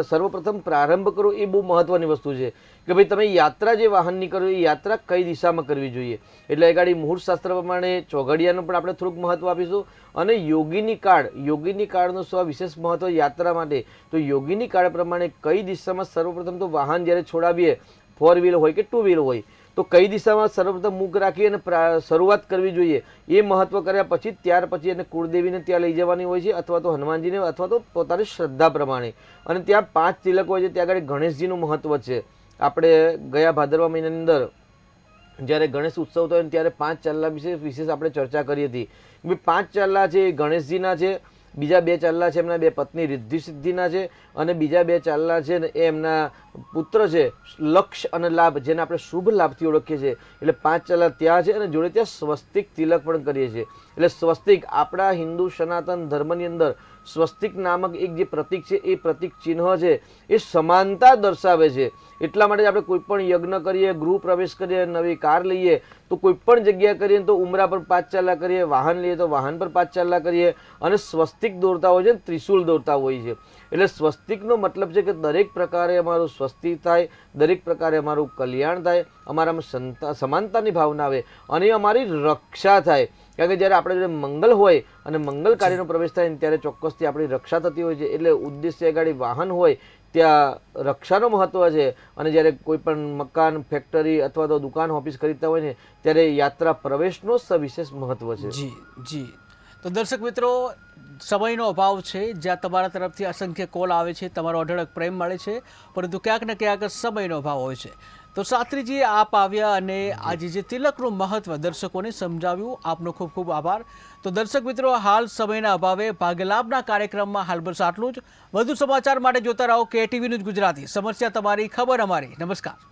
[SPEAKER 2] સર્વપ્રથમ પ્રારંભ કરો એ બહુ મહત્વની વસ્તુ છે કે ભાઈ તમે યાત્રા જે વાહનની કરો એ યાત્રા કઈ દિશામાં કરવી જોઈએ. એટલે એ ગાડી મુહૂર્ત શાસ્ત્ર પ્રમાણે ચોઘડિયાનું પણ આપણે થોડુંક મહત્વ આપીશું. અને યોગીની કાળનો વિશેષ મહત્વ યાત્રા માટે. તો યોગીની કાળ પ્રમાણે કઈ દિશામાં સર્વપ્રથમ તો વાહન જ્યારે છોડાવીએ, 4 વ્હીલ હોય કે 2 વ્હીલ હોય, તો કઈ દિશામાં સર્વપ્રથમ મુખ રાખી અને શરૂઆત કરવી જોઈએ એ મહત્વ કર્યા પછી ત્યાર પછી એને કુળદેવીને ત્યાં લઈ જવાની હોય છે અથવા તો હનુમાનજીને અથવા તો પોતાની શ્રદ્ધા પ્રમાણે. અને ત્યાં 5 તિલક હોય છે. ત્યાં આગળ ગણેશજીનું મહત્વ છે. આપણે ગયા ભાદરવા મહિનાની અંદર જ્યારે ગણેશ ઉત્સવ થયો ત્યારે 5 ચાલ્લા વિશે વિશેષ આપણે ચર્ચા કરી હતી. 5 ચાલ્લા છે એ ગણેશજીના છે બીજા 2 ચાલ્લા છે એમના 2 પત્ની રિદ્ધિ સિદ્ધિના છે, અને બીજા 2 ચાલ્લા છે ને એ એમના પુત્ર છે લક્ષ અને લાભ, જેને આપણે શુભ લાભથી ઓળખીએ છીએ. એટલે 5 ચાલ્લા ત્યાં છે, અને જોડે ત્યાં સ્વસ્તિક તિલક પણ કરીએ છીએ. એટલે સ્વસ્તિક આપણા હિન્દુ સનાતન ધર્મની અંદર સ્વસ્તિક નામક એક જે પ્રતીક છે, એ પ્રતીક ચિહ્ન છે એ સમાનતા દર્શાવે છે. એટલા માટે આપણે કોઈ પણ યજ્ઞ કરીએ, ગૃહ પ્રવેશ કરીએ, નવી કાર લઈએ તો કોઈ પણ જગ્યા કરીએ તો ઉમરા પર 5 ચાલ્લા કરીએ, વાહન લઈએ તો વાહન પર 5 ચાલ્લા કરીએ, અને સ્વસ્તિક દોરતા હોય છે, ત્રિશૂલ દોરતા હોય છે. એટલે સ્વસ્તિકનો મતલબ છે કે દરેક પ્રકારે અમારું સ્વસ્તિક થાય, દરેક પ્રકારે અમારું કલ્યાણ થાય, અમારામાં સમાનતાની ભાવના આવે, અને અમારી રક્ષા થાય. કારણ કે જ્યારે આપણે જોડે મંગલ હોય અને મંગલ કાર્યનો પ્રવેશ થાય ત્યારે ચોક્કસથી આપણી રક્ષા થતી હોય છે. એટલે ઉદ્દેશ્ય ગાડી વાહન હોય ત્યાં રક્ષાનો મહત્વ છે. અને જ્યારે કોઈ પણ મકાન, ફેક્ટરી અથવા તો દુકાન, ઓફિસ ખરીદતા હોય ને ત્યારે યાત્રા પ્રવેશનો સવિશેષ મહત્વ છે.
[SPEAKER 1] જી જી. તો દર્શક મિત્રો, સમયનો અભાવ છે, જ્યાં તમારા તરફથી અસંખ્ય કોલ આવે છે, તમારો અઢળક પ્રેમ મળે છે, પરંતુ ક્યાંક ને ક્યાંક સમયનો અભાવ હોય છે. તો શાસ્ત્રીજી આપ આવ્યા અને આજે જે તિલકનું મહત્વ દર્શકોને સમજાવ્યું, આપનો ખૂબ ખૂબ આભાર. તો દર્શક મિત્રો, હાલ સમયના અભાવે ભાગ્યલાભના કાર્યક્રમમાં હાલ બસ આટલું જ. વધુ સમાચાર માટે જોતા રહો KTV ન્યૂઝ ગુજરાતી. સમસ્યા તમારી, ખબર અમારી. નમસ્કાર.